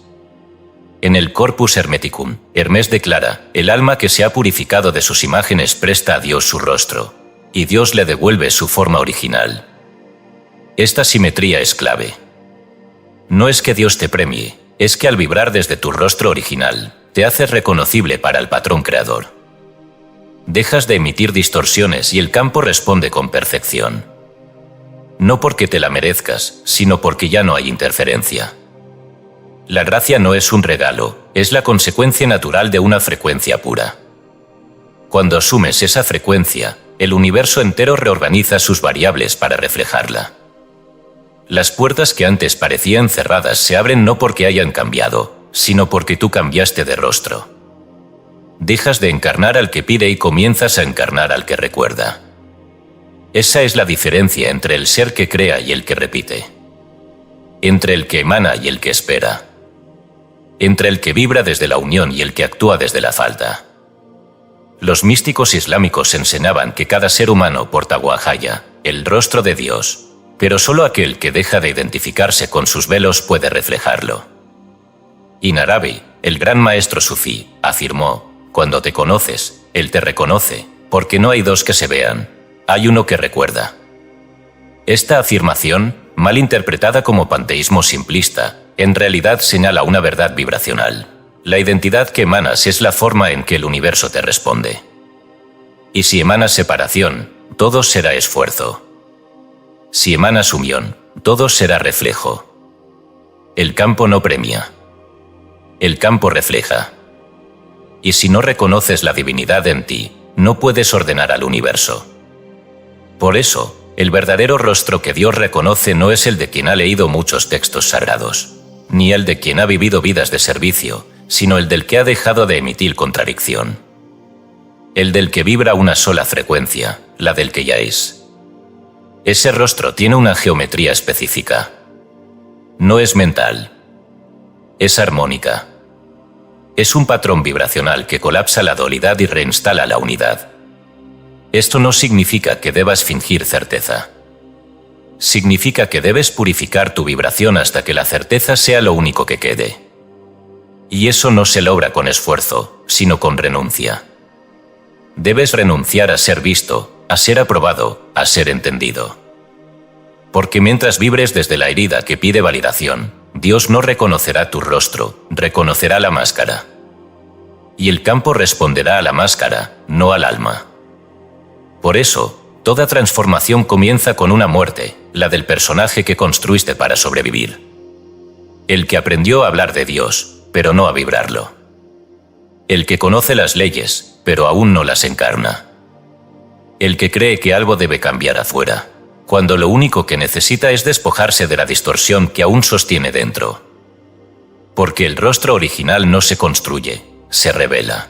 En el Corpus Hermeticum, Hermes declara, el alma que se ha purificado de sus imágenes presta a Dios su rostro, y Dios le devuelve su forma original. Esta simetría es clave. No es que Dios te premie, es que al vibrar desde tu rostro original, te haces reconocible para el patrón creador. Dejas de emitir distorsiones y el campo responde con perfección. No porque te la merezcas, sino porque ya no hay interferencia. La gracia no es un regalo, es la consecuencia natural de una frecuencia pura. Cuando asumes esa frecuencia, el universo entero reorganiza sus variables para reflejarla. Las puertas que antes parecían cerradas se abren no porque hayan cambiado, sino porque tú cambiaste de rostro. Dejas de encarnar al que pide y comienzas a encarnar al que recuerda. Esa es la diferencia entre el ser que crea y el que repite. Entre el que emana y el que espera. Entre el que vibra desde la unión y el que actúa desde la falta. Los místicos islámicos enseñaban que cada ser humano porta Wahaya, el rostro de Dios, pero solo aquel que deja de identificarse con sus velos puede reflejarlo. Ibn Arabi, el gran maestro sufí, afirmó, cuando te conoces, él te reconoce, porque no hay dos que se vean, hay uno que recuerda. Esta afirmación, mal interpretada como panteísmo simplista, en realidad señala una verdad vibracional. La identidad que emanas es la forma en que el universo te responde. Y si emanas separación, todo será esfuerzo. Si emanas unión, todo será reflejo. El campo no premia. El campo refleja. Y si no reconoces la divinidad en ti, no puedes ordenar al universo. Por eso, el verdadero rostro que Dios reconoce no es el de quien ha leído muchos textos sagrados, ni el de quien ha vivido vidas de servicio, sino el del que ha dejado de emitir contradicción. El del que vibra una sola frecuencia, la del que ya es. Ese rostro tiene una geometría específica. No es mental. Es armónica. Es un patrón vibracional que colapsa la dualidad y reinstala la unidad. Esto no significa que debas fingir certeza. Significa que debes purificar tu vibración hasta que la certeza sea lo único que quede. Y eso no se logra con esfuerzo, sino con renuncia. Debes renunciar a ser visto, a ser aprobado, a ser entendido. Porque mientras vibres desde la herida que pide validación, Dios no reconocerá tu rostro, reconocerá la máscara. Y el campo responderá a la máscara, no al alma. Por eso, toda transformación comienza con una muerte, la del personaje que construiste para sobrevivir. El que aprendió a hablar de Dios, pero no a vibrarlo. El que conoce las leyes, pero aún no las encarna. El que cree que algo debe cambiar afuera, cuando lo único que necesita es despojarse de la distorsión que aún sostiene dentro. Porque el rostro original no se construye, se revela.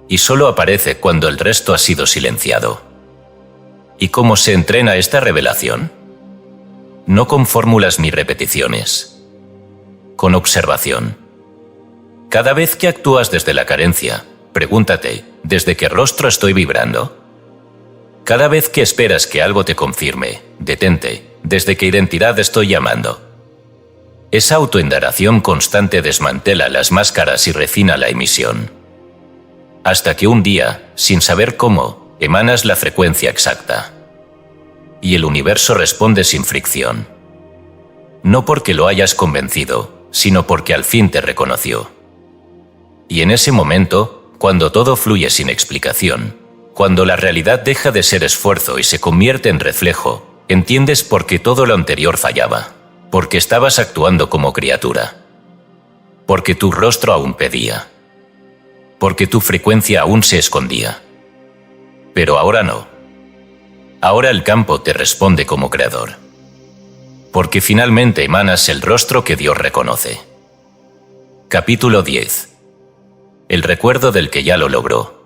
Y solo aparece cuando el resto ha sido silenciado. ¿Y cómo se entrena esta revelación? No con fórmulas ni repeticiones. Con observación. Cada vez que actúas desde la carencia, pregúntate, ¿desde qué rostro estoy vibrando? Cada vez que esperas que algo te confirme, detente, ¿desde qué identidad estoy llamando? Esa autoindagación constante desmantela las máscaras y refina la emisión. Hasta que un día, sin saber cómo, emanas la frecuencia exacta. Y el universo responde sin fricción. No porque lo hayas convencido, sino porque al fin te reconoció. Y en ese momento, cuando todo fluye sin explicación, cuando la realidad deja de ser esfuerzo y se convierte en reflejo, entiendes por qué todo lo anterior fallaba, porque estabas actuando como criatura. Porque tu rostro aún pedía. Porque tu frecuencia aún se escondía. Pero ahora no. Ahora el campo te responde como creador. Porque finalmente emanas el rostro que Dios reconoce. Capítulo 10. El recuerdo del que ya lo logró.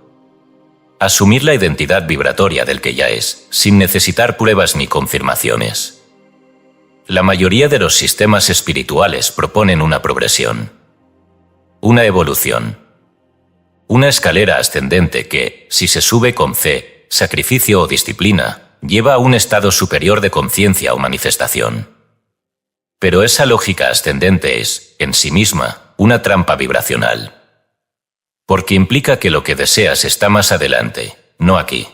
Asumir la identidad vibratoria del que ya es, sin necesitar pruebas ni confirmaciones. La mayoría de los sistemas espirituales proponen una progresión. Una evolución. Una escalera ascendente que, si se sube con fe, sacrificio o disciplina, lleva a un estado superior de conciencia o manifestación. Pero esa lógica ascendente es, en sí misma, una trampa vibracional. Porque implica que lo que deseas está más adelante, no aquí.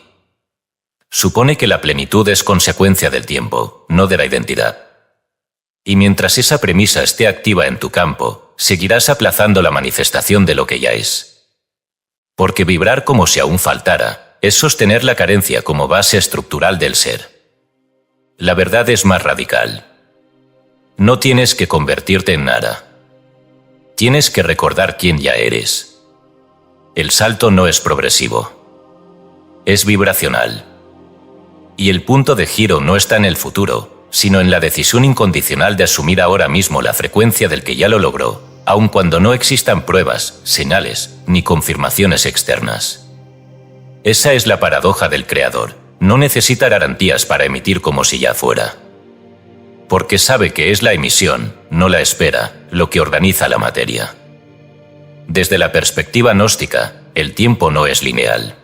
Supone que la plenitud es consecuencia del tiempo, no de la identidad. Y mientras esa premisa esté activa en tu campo, seguirás aplazando la manifestación de lo que ya es. Porque vibrar como si aún faltara, es sostener la carencia como base estructural del ser. La verdad es más radical. No tienes que convertirte en nada. Tienes que recordar quién ya eres. El salto no es progresivo. Es vibracional. Y el punto de giro no está en el futuro, sino en la decisión incondicional de asumir ahora mismo la frecuencia del que ya lo logró, aun cuando no existan pruebas, señales, ni confirmaciones externas. Esa es la paradoja del creador. No necesita garantías para emitir como si ya fuera. Porque sabe que es la emisión, no la espera, lo que organiza la materia. Desde la perspectiva gnóstica, el tiempo no es lineal.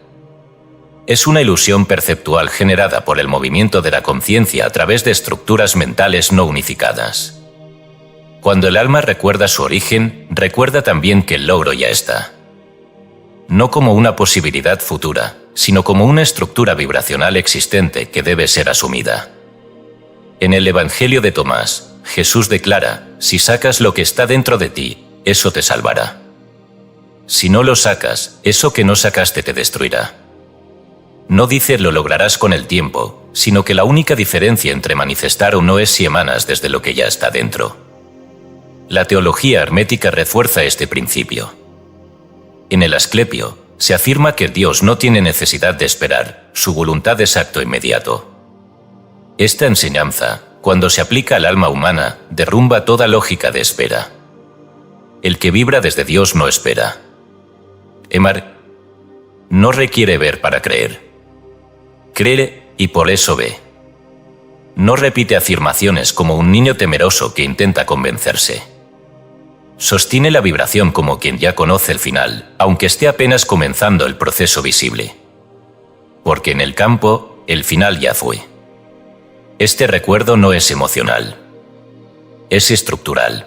Es una ilusión perceptual generada por el movimiento de la conciencia a través de estructuras mentales no unificadas. Cuando el alma recuerda su origen, recuerda también que el logro ya está. no como una posibilidad futura, sino como una estructura vibracional existente que debe ser asumida. En el Evangelio de Tomás, Jesús declara: si sacas lo que está dentro de ti, eso te salvará. Si no lo sacas, eso que no sacaste te destruirá. No dice lo lograrás con el tiempo, sino que la única diferencia entre manifestar o no es si emanas desde lo que ya está dentro. La teología hermética refuerza este principio. En el Asclepio, se afirma que Dios no tiene necesidad de esperar, su voluntad es acto inmediato. Esta enseñanza, cuando se aplica al alma humana, derrumba toda lógica de espera. El que vibra desde Dios no espera. Emar no requiere ver para creer. Cree y por eso ve. No repite afirmaciones como un niño temeroso que intenta convencerse. Sostiene la vibración como quien ya conoce el final, aunque esté apenas comenzando el proceso visible. Porque en el campo, el final ya fue. Este recuerdo no es emocional. Es estructural.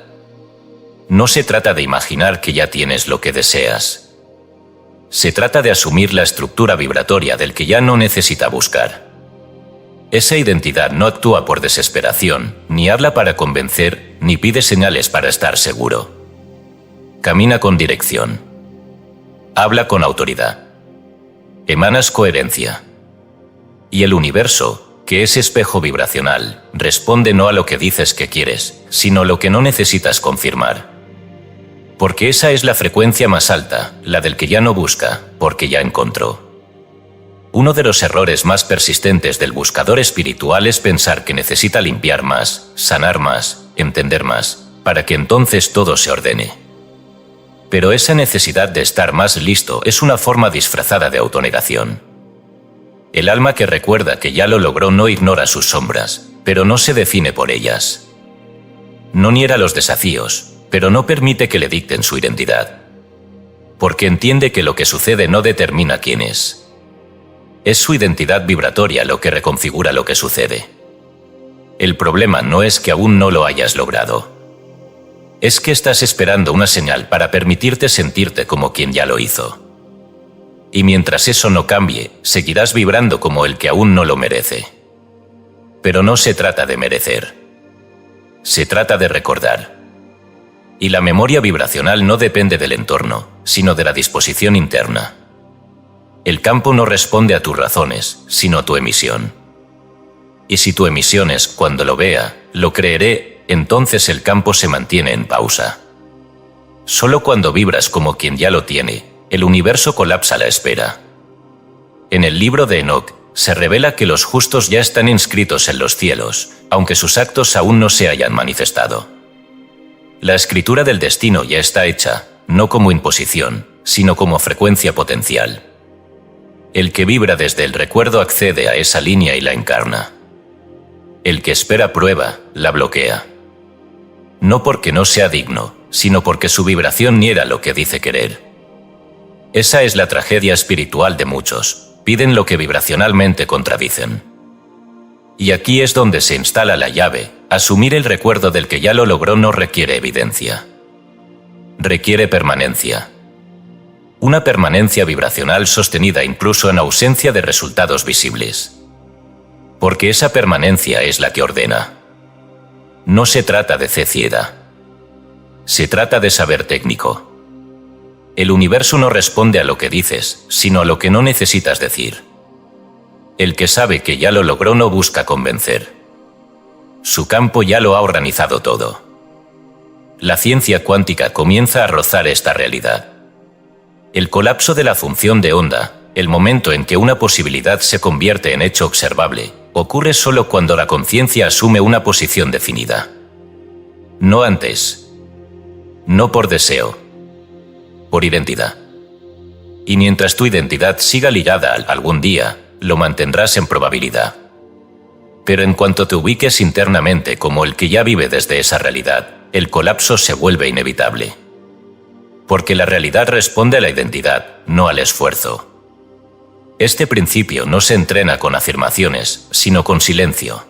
No se trata de imaginar que ya tienes lo que deseas. Se trata de asumir la estructura vibratoria del que ya no necesita buscar. Esa identidad no actúa por desesperación, ni habla para convencer, ni pide señales para estar seguro. Camina con dirección. Habla con autoridad. Emanas coherencia. Y el universo, que es espejo vibracional, responde no a lo que dices que quieres, sino a lo que no necesitas confirmar. Porque esa es la frecuencia más alta, la del que ya no busca, porque ya encontró. Uno de los errores más persistentes del buscador espiritual es pensar que necesita limpiar más, sanar más, entender más, para que entonces todo se ordene. Pero esa necesidad de estar más listo es una forma disfrazada de autonegación. El alma que recuerda que ya lo logró no ignora sus sombras, pero no se define por ellas. No niega los desafíos, pero no permite que le dicten su identidad. Porque entiende que lo que sucede no determina quién es. Es su identidad vibratoria lo que reconfigura lo que sucede. El problema no es que aún no lo hayas logrado. Es que estás esperando una señal para permitirte sentirte como quien ya lo hizo. Y mientras eso no cambie, seguirás vibrando como el que aún no lo merece. Pero no se trata de merecer. Se trata de recordar. Y la memoria vibracional no depende del entorno, sino de la disposición interna. El campo no responde a tus razones, sino a tu emisión. Y si tu emisión es cuando lo vea, lo creeré, entonces el campo se mantiene en pausa. Solo cuando vibras como quien ya lo tiene, el universo colapsa a la espera. En el libro de Enoc, se revela que los justos ya están inscritos en los cielos, aunque sus actos aún no se hayan manifestado. La escritura del destino ya está hecha, no como imposición, sino como frecuencia potencial. El que vibra desde el recuerdo accede a esa línea y la encarna. El que espera prueba, la bloquea. No porque no sea digno, sino porque su vibración niega lo que dice querer. Esa es la tragedia espiritual de muchos, piden lo que vibracionalmente contradicen. Y aquí es donde se instala la llave: asumir el recuerdo del que ya lo logró no requiere evidencia. Requiere permanencia. Una permanencia vibracional sostenida incluso en ausencia de resultados visibles. Porque esa permanencia es la que ordena. No se trata de fe ciega. Se trata de saber técnico. El universo no responde a lo que dices, sino a lo que no necesitas decir. El que sabe que ya lo logró no busca convencer. Su campo ya lo ha organizado todo. La ciencia cuántica comienza a rozar esta realidad. El colapso de la función de onda, el momento en que una posibilidad se convierte en hecho observable, ocurre solo cuando la conciencia asume una posición definida. No antes. No por deseo. Por identidad. Y mientras tu identidad siga ligada a algún día, lo mantendrás en probabilidad. Pero en cuanto te ubiques internamente como el que ya vive desde esa realidad, el colapso se vuelve inevitable. Porque la realidad responde a la identidad, no al esfuerzo. Este principio no se entrena con afirmaciones, sino con silencio.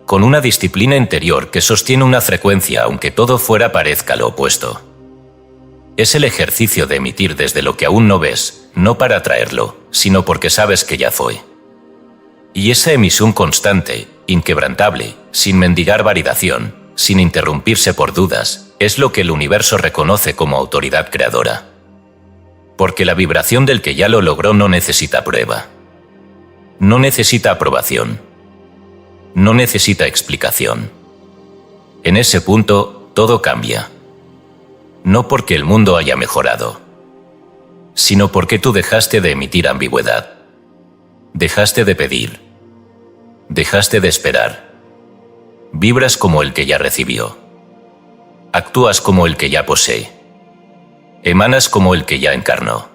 Con una disciplina interior que sostiene una frecuencia aunque todo fuera parezca lo opuesto. es el ejercicio de emitir desde lo que aún no ves, no para atraerlo, sino porque sabes que ya fue. Y esa emisión constante, inquebrantable, sin mendigar validación, sin interrumpirse por dudas, es lo que el universo reconoce como autoridad creadora. Porque la vibración del que ya lo logró no necesita prueba. No necesita aprobación. No necesita explicación. En ese punto, todo cambia. No porque el mundo haya mejorado, sino porque tú dejaste de emitir ambigüedad. Dejaste de pedir. Dejaste de esperar. Vibras como el que ya recibió. Actúas como el que ya posee. Emanas como el que ya encarnó.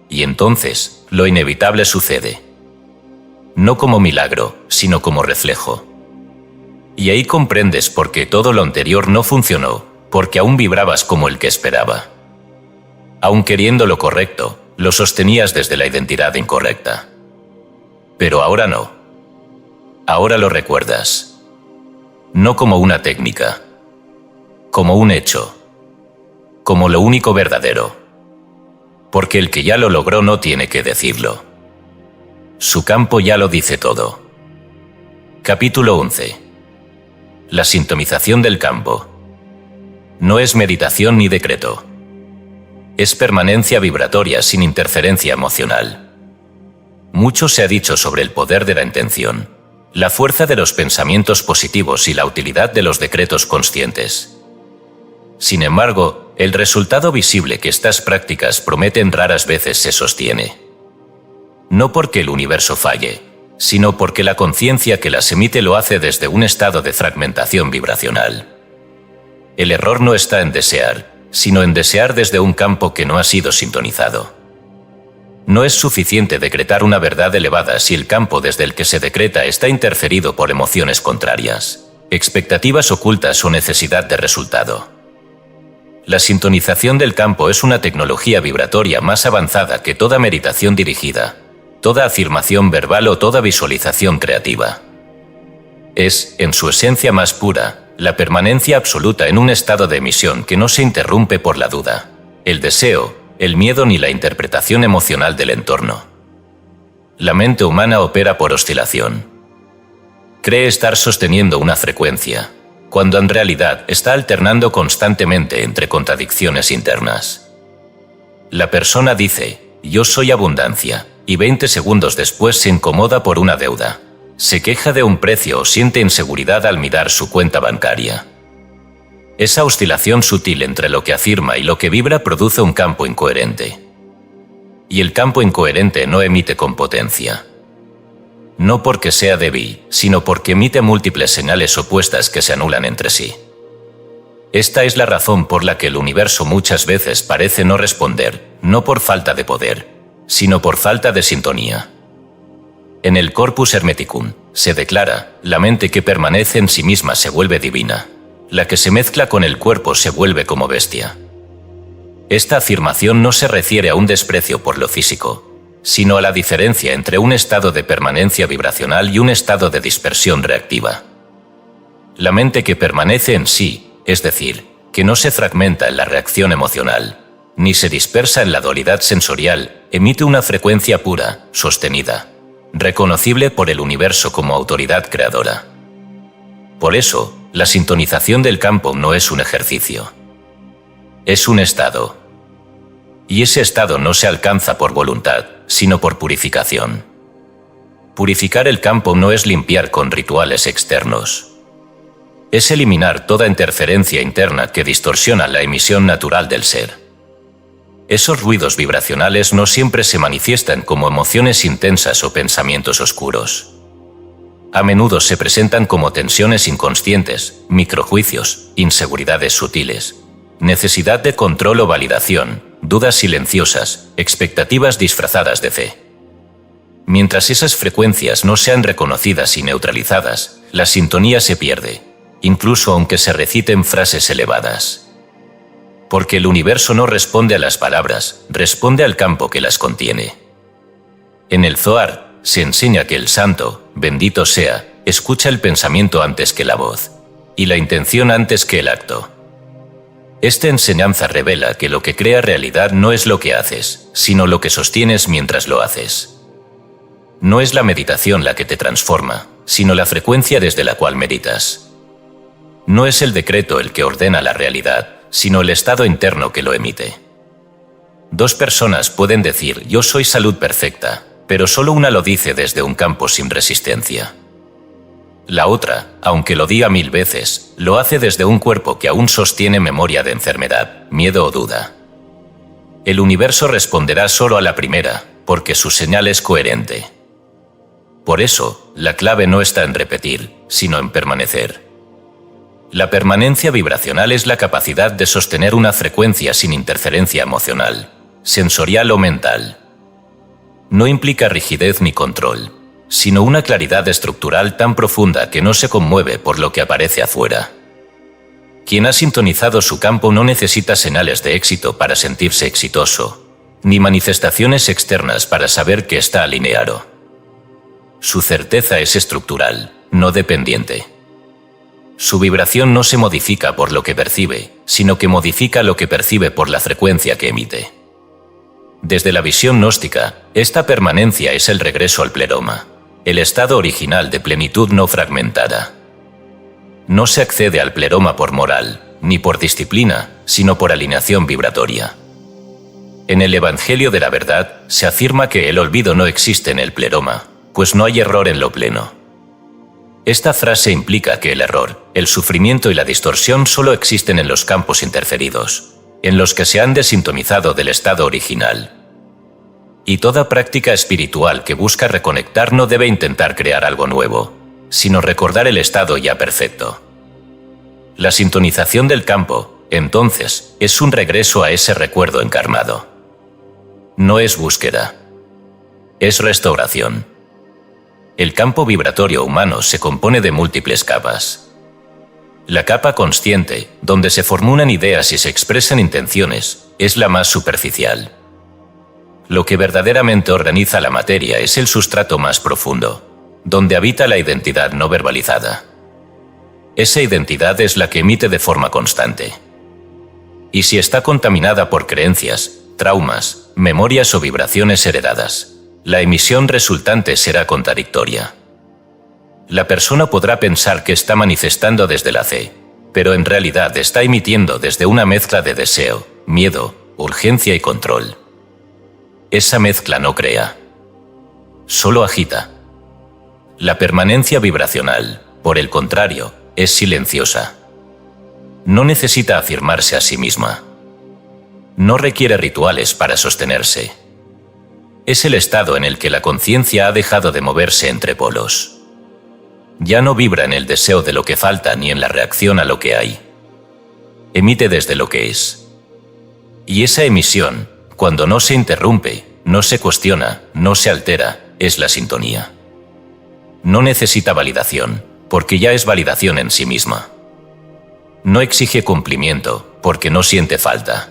Y entonces, lo inevitable sucede. No como milagro, sino como reflejo. Y ahí comprendes por qué todo lo anterior no funcionó, porque aún vibrabas como el que esperaba. Aun queriendo lo correcto, lo sostenías desde la identidad incorrecta. Pero ahora no. Ahora lo recuerdas. No como una técnica, como un hecho, como lo único verdadero. Porque el que ya lo logró no tiene que decirlo. Su campo ya lo dice todo. Capítulo 11. La sintonización del campo. No es meditación ni decreto. Es permanencia vibratoria sin interferencia emocional. Mucho se ha dicho sobre el poder de la intención, la fuerza de los pensamientos positivos y la utilidad de los decretos conscientes. Sin embargo, el resultado visible que estas prácticas prometen raras veces se sostiene. No porque el universo falle, sino porque la conciencia que las emite lo hace desde un estado de fragmentación vibracional. El error no está en desear, sino en desear desde un campo que no ha sido sintonizado. No es suficiente decretar una verdad elevada si el campo desde el que se decreta está interferido por emociones contrarias, expectativas ocultas o necesidad de resultado. La sintonización del campo es una tecnología vibratoria más avanzada que toda meditación dirigida, toda afirmación verbal o toda visualización creativa. Es, en su esencia más pura, la permanencia absoluta en un estado de emisión que no se interrumpe por la duda, el deseo, el miedo ni la interpretación emocional del entorno. La mente humana opera por oscilación. Cree estar sosteniendo una frecuencia, cuando en realidad está alternando constantemente entre contradicciones internas. La persona dice, yo soy abundancia, y 20 segundos después se incomoda por una deuda. Se queja de un precio o siente inseguridad al mirar su cuenta bancaria. Esa oscilación sutil entre lo que afirma y lo que vibra produce un campo incoherente. Y el campo incoherente no emite con potencia. No porque sea débil, sino porque emite múltiples señales opuestas que se anulan entre sí. Esta es la razón por la que el universo muchas veces parece no responder, no por falta de poder, sino por falta de sintonía. En el Corpus Hermeticum se declara, la mente que permanece en sí misma se vuelve divina, la que se mezcla con el cuerpo se vuelve como bestia. Esta afirmación no se refiere a un desprecio por lo físico, sino a la diferencia entre un estado de permanencia vibracional y un estado de dispersión reactiva. La mente que permanece en sí, es decir, que no se fragmenta en la reacción emocional, ni se dispersa en la dualidad sensorial, emite una frecuencia pura, sostenida, reconocible por el universo como autoridad creadora. Por eso, la sintonización del campo no es un ejercicio. Es un estado. Y ese estado no se alcanza por voluntad, sino por purificación. Purificar el campo no es limpiar con rituales externos. Es eliminar toda interferencia interna que distorsiona la emisión natural del ser. Esos ruidos vibracionales no siempre se manifiestan como emociones intensas o pensamientos oscuros. A menudo se presentan como tensiones inconscientes, microjuicios, inseguridades sutiles, necesidad de control o validación, dudas silenciosas, expectativas disfrazadas de fe. Mientras esas frecuencias no sean reconocidas y neutralizadas, la sintonía se pierde, incluso aunque se reciten frases elevadas. Porque el universo no responde a las palabras, responde al campo que las contiene. En el Zohar se enseña que el santo, bendito sea, escucha el pensamiento antes que la voz, y la intención antes que el acto. Esta enseñanza revela que lo que crea realidad no es lo que haces, sino lo que sostienes mientras lo haces. No es la meditación la que te transforma, sino la frecuencia desde la cual meditas. No es el decreto el que ordena la realidad, sino el estado interno que lo emite. Dos personas pueden decir «yo soy salud perfecta», pero solo una lo dice desde un campo sin resistencia. La otra, aunque lo diga 1000 veces, lo hace desde un cuerpo que aún sostiene memoria de enfermedad, miedo o duda. El universo responderá solo a la primera, porque su señal es coherente. Por eso, la clave no está en repetir, sino en permanecer. La permanencia vibracional es la capacidad de sostener una frecuencia sin interferencia emocional, sensorial o mental. No implica rigidez ni control, sino una claridad estructural tan profunda que no se conmueve por lo que aparece afuera. Quien ha sintonizado su campo no necesita señales de éxito para sentirse exitoso, ni manifestaciones externas para saber que está alineado. Su certeza es estructural, no dependiente. Su vibración no se modifica por lo que percibe, sino que modifica lo que percibe por la frecuencia que emite. Desde la visión gnóstica, esta permanencia es el regreso al pleroma, el estado original de plenitud no fragmentada. No se accede al pleroma por moral, ni por disciplina, sino por alineación vibratoria. En el Evangelio de la Verdad se afirma que el olvido no existe en el pleroma, pues no hay error en lo pleno. Esta frase implica que el error, el sufrimiento y la distorsión solo existen en los campos interferidos, en los que se han desintonizado del estado original. Y toda práctica espiritual que busca reconectar no debe intentar crear algo nuevo, sino recordar el estado ya perfecto. La sintonización del campo, entonces, es un regreso a ese recuerdo encarnado. No es búsqueda. Es restauración. El campo vibratorio humano se compone de múltiples capas. La capa consciente, donde se formulan ideas y se expresan intenciones, es la más superficial. Lo que verdaderamente organiza la materia es el sustrato más profundo, donde habita la identidad no verbalizada. Esa identidad es la que emite de forma constante. Y si está contaminada por creencias, traumas, memorias o vibraciones heredadas, la emisión resultante será contradictoria. La persona podrá pensar que está manifestando desde la fe, pero en realidad está emitiendo desde una mezcla de deseo, miedo, urgencia y control. Esa mezcla no crea, solo agita. La permanencia vibracional, por el contrario, es silenciosa. No necesita afirmarse a sí misma. No requiere rituales para sostenerse. Es el estado en el que la conciencia ha dejado de moverse entre polos. Ya no vibra en el deseo de lo que falta ni en la reacción a lo que hay. Emite desde lo que es. Y esa emisión, cuando no se interrumpe, no se cuestiona, no se altera, es la sintonía. No necesita validación, porque ya es validación en sí misma. No exige cumplimiento, porque no siente falta.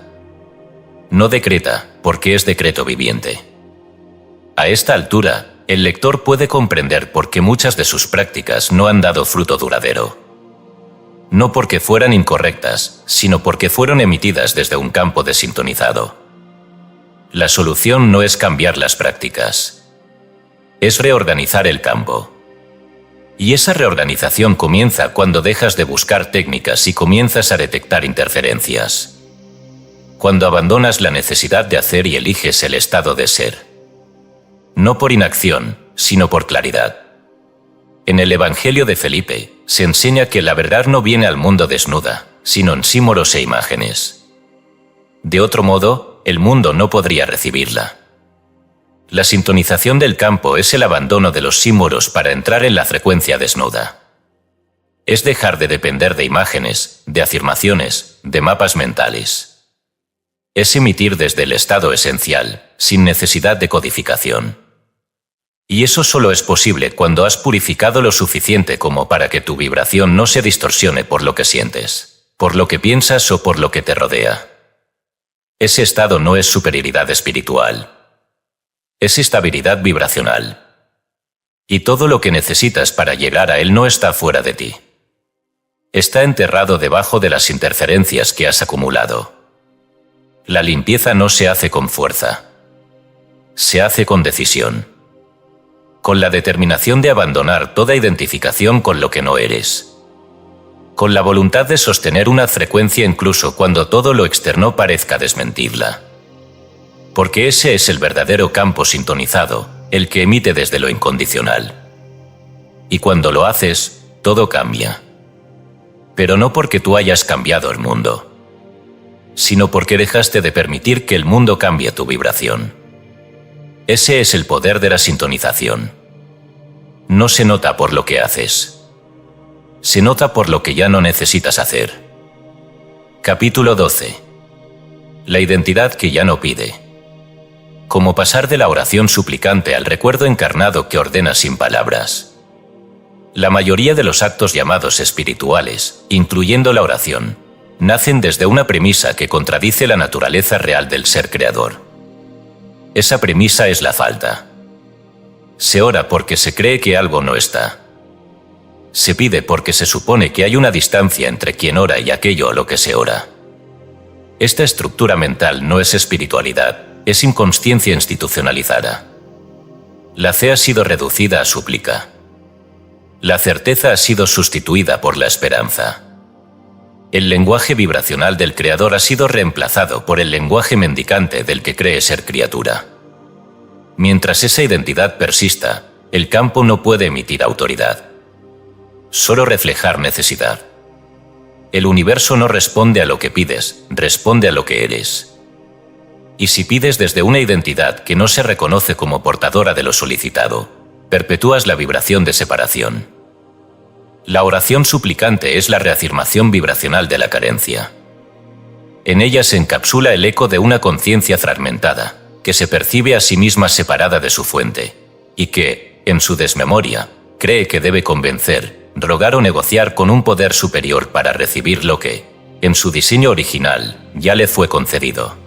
No decreta, porque es decreto viviente. A esta altura, el lector puede comprender por qué muchas de sus prácticas no han dado fruto duradero. No porque fueran incorrectas, sino porque fueron emitidas desde un campo desintonizado. La solución no es cambiar las prácticas. Es reorganizar el campo. Y esa reorganización comienza cuando dejas de buscar técnicas y comienzas a detectar interferencias. Cuando abandonas la necesidad de hacer y eliges el estado de ser. No por inacción, sino por claridad. En el Evangelio de Felipe, se enseña que la verdad no viene al mundo desnuda, sino en símbolos e imágenes. De otro modo, el mundo no podría recibirla. La sintonización del campo es el abandono de los símbolos para entrar en la frecuencia desnuda. Es dejar de depender de imágenes, de afirmaciones, de mapas mentales. Es emitir desde el estado esencial, sin necesidad de codificación. Y eso solo es posible cuando has purificado lo suficiente como para que tu vibración no se distorsione por lo que sientes, por lo que piensas o por lo que te rodea. Ese estado no es superioridad espiritual. Es estabilidad vibracional. Y todo lo que necesitas para llegar a él no está fuera de ti. Está enterrado debajo de las interferencias que has acumulado. La limpieza no se hace con fuerza. Se hace con decisión. Con la determinación de abandonar toda identificación con lo que no eres. Con la voluntad de sostener una frecuencia incluso cuando todo lo externo parezca desmentirla. Porque ese es el verdadero campo sintonizado, el que emite desde lo incondicional. Y cuando lo haces, todo cambia. Pero no porque tú hayas cambiado el mundo, sino porque dejaste de permitir que el mundo cambie tu vibración. Ese es el poder de la sintonización. No se nota por lo que haces. Se nota por lo que ya no necesitas hacer. Capítulo 12. La identidad que ya no pide. Cómo pasar de la oración suplicante al recuerdo encarnado que ordena sin palabras. La mayoría de los actos llamados espirituales, incluyendo la oración, nacen desde una premisa que contradice la naturaleza real del ser creador. Esa premisa es la falta. Se ora porque se cree que algo no está. Se pide porque se supone que hay una distancia entre quien ora y aquello a lo que se ora. Esta estructura mental no es espiritualidad, es inconsciencia institucionalizada. La fe ha sido reducida a súplica. La certeza ha sido sustituida por la esperanza. El lenguaje vibracional del Creador ha sido reemplazado por el lenguaje mendicante del que cree ser criatura. Mientras esa identidad persista, el campo no puede emitir autoridad. Solo reflejar necesidad. El universo no responde a lo que pides, responde a lo que eres. Y si pides desde una identidad que no se reconoce como portadora de lo solicitado, perpetúas la vibración de separación. La oración suplicante es la reafirmación vibracional de la carencia. En ella se encapsula el eco de una conciencia fragmentada, que se percibe a sí misma separada de su fuente, y que, en su desmemoria, cree que debe convencer, rogar o negociar con un poder superior para recibir lo que, en su diseño original, ya le fue concedido.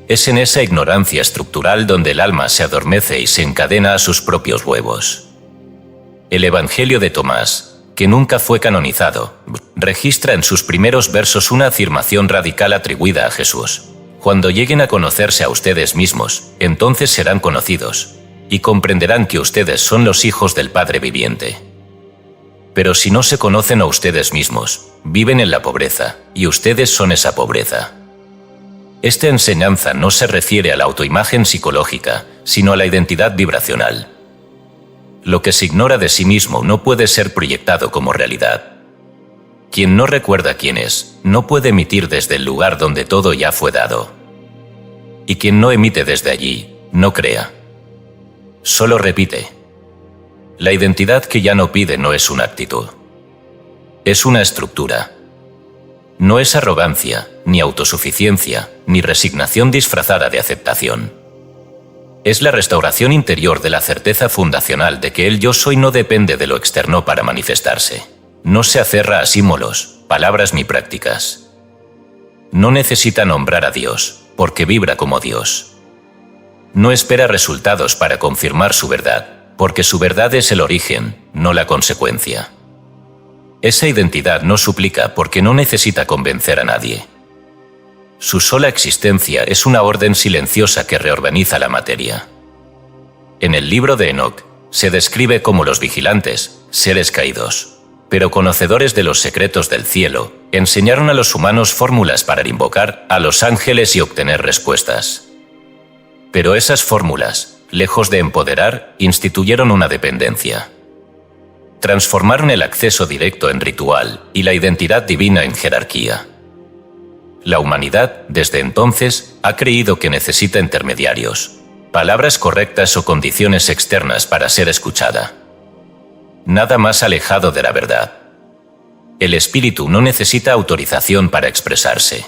Es en esa ignorancia estructural donde el alma se adormece y se encadena a sus propios huevos. El Evangelio de Tomás, que nunca fue canonizado, registra en sus primeros versos una afirmación radical atribuida a Jesús. Cuando lleguen a conocerse a ustedes mismos, entonces serán conocidos, y comprenderán que ustedes son los hijos del Padre viviente. Pero si no se conocen a ustedes mismos, viven en la pobreza, y ustedes son esa pobreza. Esta enseñanza no se refiere a la autoimagen psicológica, sino a la identidad vibracional. Lo que se ignora de sí mismo no puede ser proyectado como realidad. Quien no recuerda quién es, no puede emitir desde el lugar donde todo ya fue dado. Y quien no emite desde allí, no crea. Solo repite. La identidad que ya no pide no es una actitud. Es una estructura. No es arrogancia, ni autosuficiencia, ni resignación disfrazada de aceptación. Es la restauración interior de la certeza fundacional de que el yo soy no depende de lo externo para manifestarse. No se aferra a símbolos, palabras ni prácticas. No necesita nombrar a Dios, porque vibra como Dios. No espera resultados para confirmar su verdad, porque su verdad es el origen, no la consecuencia. Esa identidad no suplica porque no necesita convencer a nadie. Su sola existencia es una orden silenciosa que reorganiza la materia. En el libro de Enoc, se describe como los vigilantes, seres caídos, pero conocedores de los secretos del cielo, enseñaron a los humanos fórmulas para invocar a los ángeles y obtener respuestas. Pero esas fórmulas, lejos de empoderar, instituyeron una dependencia. Transformaron el acceso directo en ritual y la identidad divina en jerarquía. La humanidad, desde entonces, ha creído que necesita intermediarios, palabras correctas o condiciones externas para ser escuchada. Nada más alejado de la verdad. El espíritu no necesita autorización para expresarse.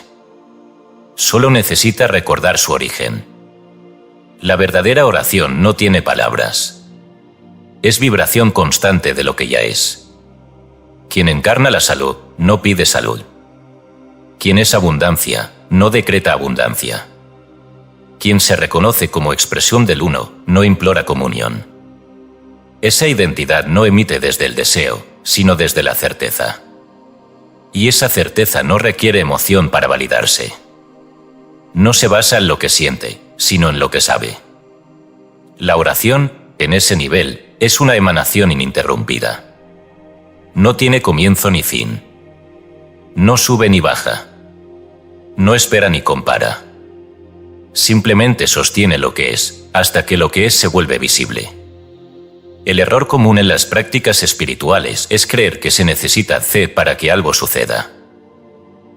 Solo necesita recordar su origen. La verdadera oración no tiene palabras. Es vibración constante de lo que ya es. Quien encarna la salud, no pide salud. Quien es abundancia, no decreta abundancia. Quien se reconoce como expresión del uno, no implora comunión. Esa identidad no emite desde el deseo, sino desde la certeza. Y esa certeza no requiere emoción para validarse. No se basa en lo que siente, sino en lo que sabe. La oración, en ese nivel, es una emanación ininterrumpida. No tiene comienzo ni fin. No sube ni baja. No espera ni compara. Simplemente sostiene lo que es, hasta que lo que es se vuelve visible. El error común en las prácticas espirituales es creer que se necesita fe para que algo suceda.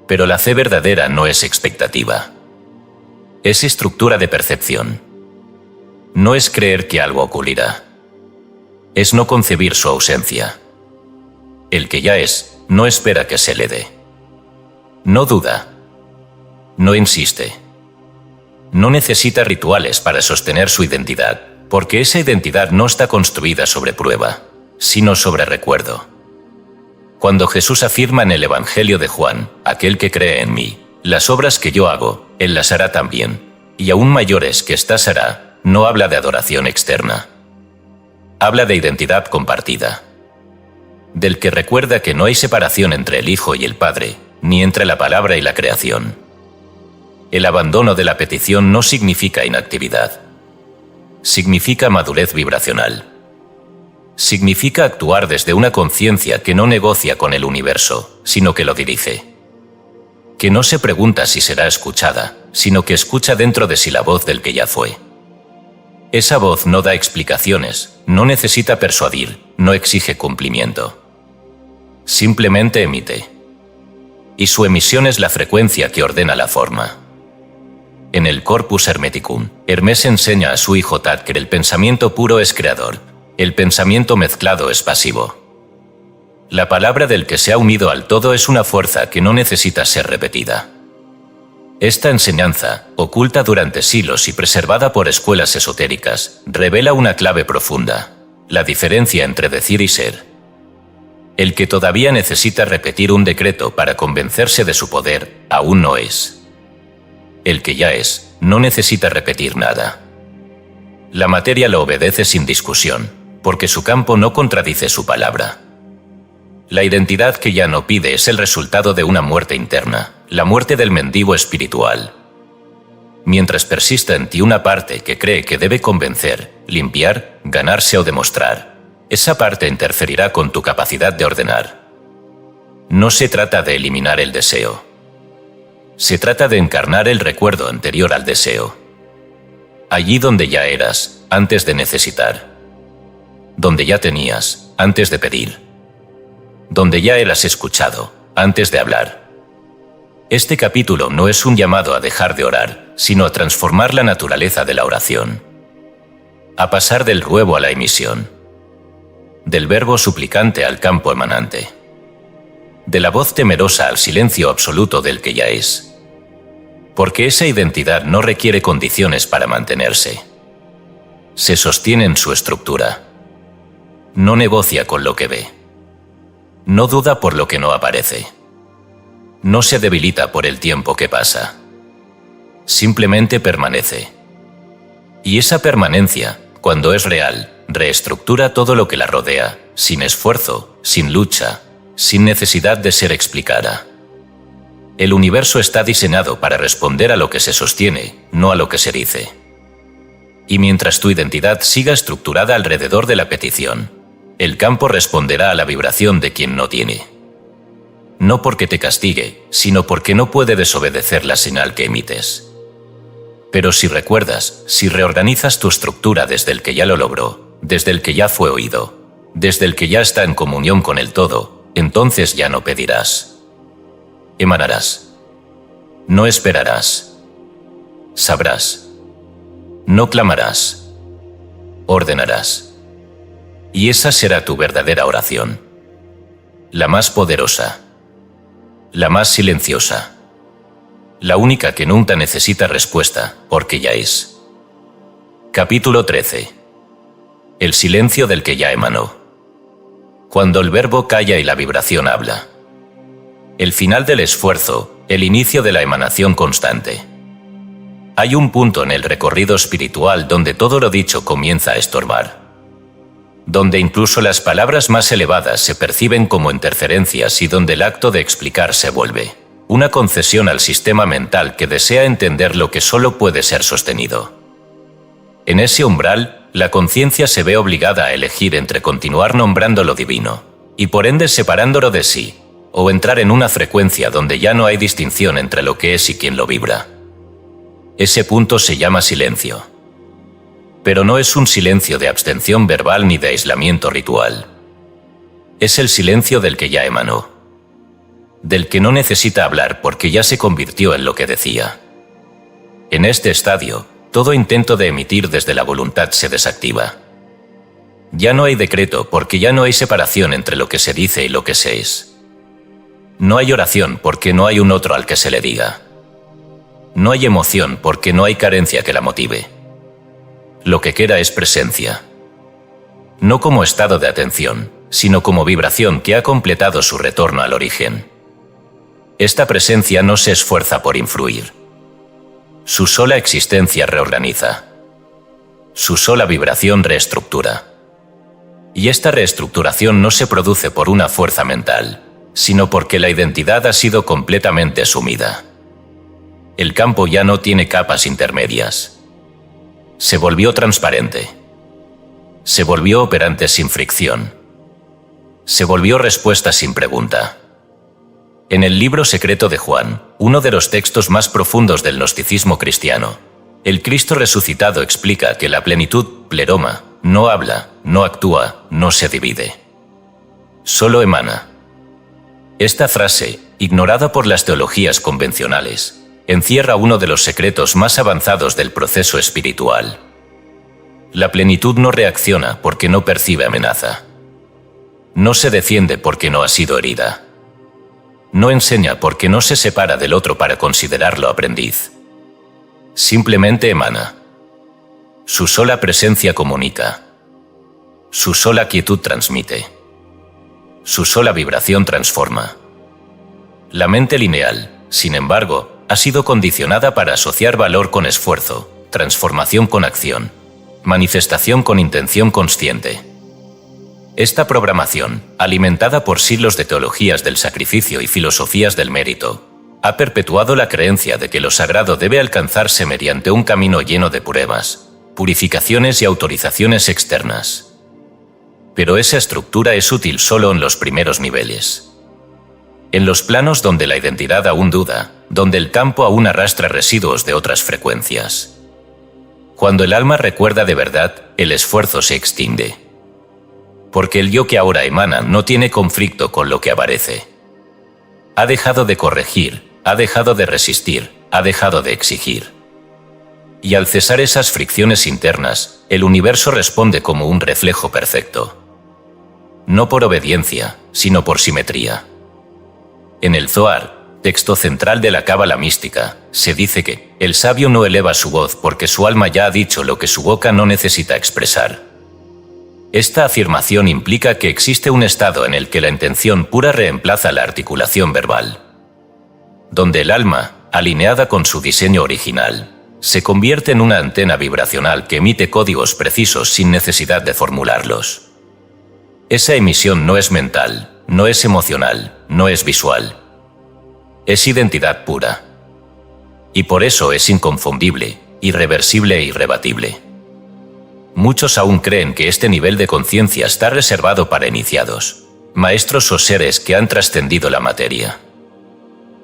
Pero la fe verdadera no es expectativa. Es estructura de percepción. No es creer que algo ocurrirá. Es no concebir su ausencia. El que ya es, no espera que se le dé. No duda. No insiste. No necesita rituales para sostener su identidad, porque esa identidad no está construida sobre prueba, sino sobre recuerdo. Cuando Jesús afirma en el Evangelio de Juan, aquel que cree en mí, las obras que yo hago, él las hará también, y aún mayores que éstas hará, no habla de adoración externa. Habla de identidad compartida. Del que recuerda que no hay separación entre el Hijo y el Padre, ni entre la palabra y la creación. El abandono de la petición no significa inactividad. Significa madurez vibracional. Significa actuar desde una conciencia que no negocia con el universo, sino que lo dirige. Que no se pregunta si será escuchada, sino que escucha dentro de sí la voz del que ya fue. Esa voz no da explicaciones, no necesita persuadir, no exige cumplimiento. Simplemente emite. Y su emisión es la frecuencia que ordena la forma. En el Corpus Hermeticum, Hermes enseña a su hijo Tat que el pensamiento puro es creador, el pensamiento mezclado es pasivo. La palabra del que se ha unido al todo es una fuerza que no necesita ser repetida. Esta enseñanza, oculta durante siglos y preservada por escuelas esotéricas, revela una clave profunda: la diferencia entre decir y ser. El que todavía necesita repetir un decreto para convencerse de su poder, aún no es. El que ya es, no necesita repetir nada. La materia lo obedece sin discusión, porque su campo no contradice su palabra. La identidad que ya no pide es el resultado de una muerte interna, la muerte del mendigo espiritual. Mientras persista en ti una parte que cree que debe convencer, limpiar, ganarse o demostrar, esa parte interferirá con tu capacidad de ordenar. No se trata de eliminar el deseo. Se trata de encarnar el recuerdo anterior al deseo. Allí donde ya eras, antes de necesitar. Donde ya tenías, antes de pedir. Donde ya eras escuchado, antes de hablar. Este capítulo no es un llamado a dejar de orar, sino a transformar la naturaleza de la oración. A pasar del ruego a la emisión. Del verbo suplicante al campo emanante. De la voz temerosa al silencio absoluto del que ya es. Porque esa identidad no requiere condiciones para mantenerse. Se sostiene en su estructura. No negocia con lo que ve. No duda por lo que no aparece. No se debilita por el tiempo que pasa. Simplemente permanece. Y esa permanencia, cuando es real, reestructura todo lo que la rodea, sin esfuerzo, sin lucha, sin necesidad de ser explicada. El universo está diseñado para responder a lo que se sostiene, no a lo que se dice. Y mientras tu identidad siga estructurada alrededor de la petición, el campo responderá a la vibración de quien no tiene. No porque te castigue, sino porque no puede desobedecer la señal que emites. Pero si recuerdas, si reorganizas tu estructura desde el que ya lo logró, desde el que ya fue oído, desde el que ya está en comunión con el todo, entonces ya no pedirás. Emanarás. No esperarás. Sabrás. No clamarás. Ordenarás. Y esa será tu verdadera oración. La más poderosa. La más silenciosa. La única que nunca necesita respuesta, porque ya es. Capítulo 13. El silencio del que ya emanó. Cuando el verbo calla y la vibración habla. El final del esfuerzo, el inicio de la emanación constante. Hay un punto en el recorrido espiritual donde todo lo dicho comienza a estorbar. donde incluso las palabras más elevadas se perciben como interferencias y donde el acto de explicar se vuelve una concesión al sistema mental que desea entender lo que solo puede ser sostenido. En ese umbral, la conciencia se ve obligada a elegir entre continuar nombrando lo divino, y por ende separándolo de sí, o entrar en una frecuencia donde ya no hay distinción entre lo que es y quien lo vibra. Ese punto se llama silencio. Pero no es un silencio de abstención verbal ni de aislamiento ritual. Es el silencio del que ya emanó. Del que no necesita hablar porque ya se convirtió en lo que decía. En este estadio, todo intento de emitir desde la voluntad se desactiva. Ya no hay decreto porque ya no hay separación entre lo que se dice y lo que se es. No hay oración porque no hay un otro al que se le diga. No hay emoción porque no hay carencia que la motive. Lo que queda es presencia. No como estado de atención, sino como vibración que ha completado su retorno al origen. Esta presencia no se esfuerza por influir. Su sola existencia reorganiza. Su sola vibración reestructura. Y esta reestructuración no se produce por una fuerza mental, sino porque la identidad ha sido completamente asumida. El campo ya no tiene capas intermedias. Se volvió transparente. Se volvió operante sin fricción. Se volvió respuesta sin pregunta. En el libro secreto de Juan, uno de los textos más profundos del gnosticismo cristiano, el Cristo resucitado explica que la plenitud, pleroma, no habla, no actúa, no se divide. Solo emana. Esta frase, ignorada por las teologías convencionales, encierra uno de los secretos más avanzados del proceso espiritual. La plenitud no reacciona porque no percibe amenaza. No se defiende porque no ha sido herida. No enseña porque no se separa del otro para considerarlo aprendiz. Simplemente emana. Su sola presencia comunica. Su sola quietud transmite. Su sola vibración transforma. La mente lineal, sin embargo, ha sido condicionada para asociar valor con esfuerzo, transformación con acción, manifestación con intención consciente. Esta programación, alimentada por siglos de teologías del sacrificio y filosofías del mérito, ha perpetuado la creencia de que lo sagrado debe alcanzarse mediante un camino lleno de pruebas, purificaciones y autorizaciones externas. Pero esa estructura es útil solo en los primeros niveles. En los planos donde la identidad aún duda, donde el campo aún arrastra residuos de otras frecuencias. Cuando el alma recuerda de verdad, el esfuerzo se extingue. Porque el yo que ahora emana no tiene conflicto con lo que aparece. Ha dejado de corregir, ha dejado de resistir, ha dejado de exigir. Y al cesar esas fricciones internas, el universo responde como un reflejo perfecto. No por obediencia, sino por simetría. En el Zohar, texto central de la cábala mística, se dice que el sabio no eleva su voz porque su alma ya ha dicho lo que su boca no necesita expresar. Esta afirmación implica que existe un estado en el que la intención pura reemplaza la articulación verbal. Donde el alma, alineada con su diseño original, se convierte en una antena vibracional que emite códigos precisos sin necesidad de formularlos. Esa emisión no es mental, no es emocional, no es visual. Es identidad pura. Y por eso es inconfundible, irreversible e irrebatible. Muchos aún creen que este nivel de conciencia está reservado para iniciados, maestros o seres que han trascendido la materia.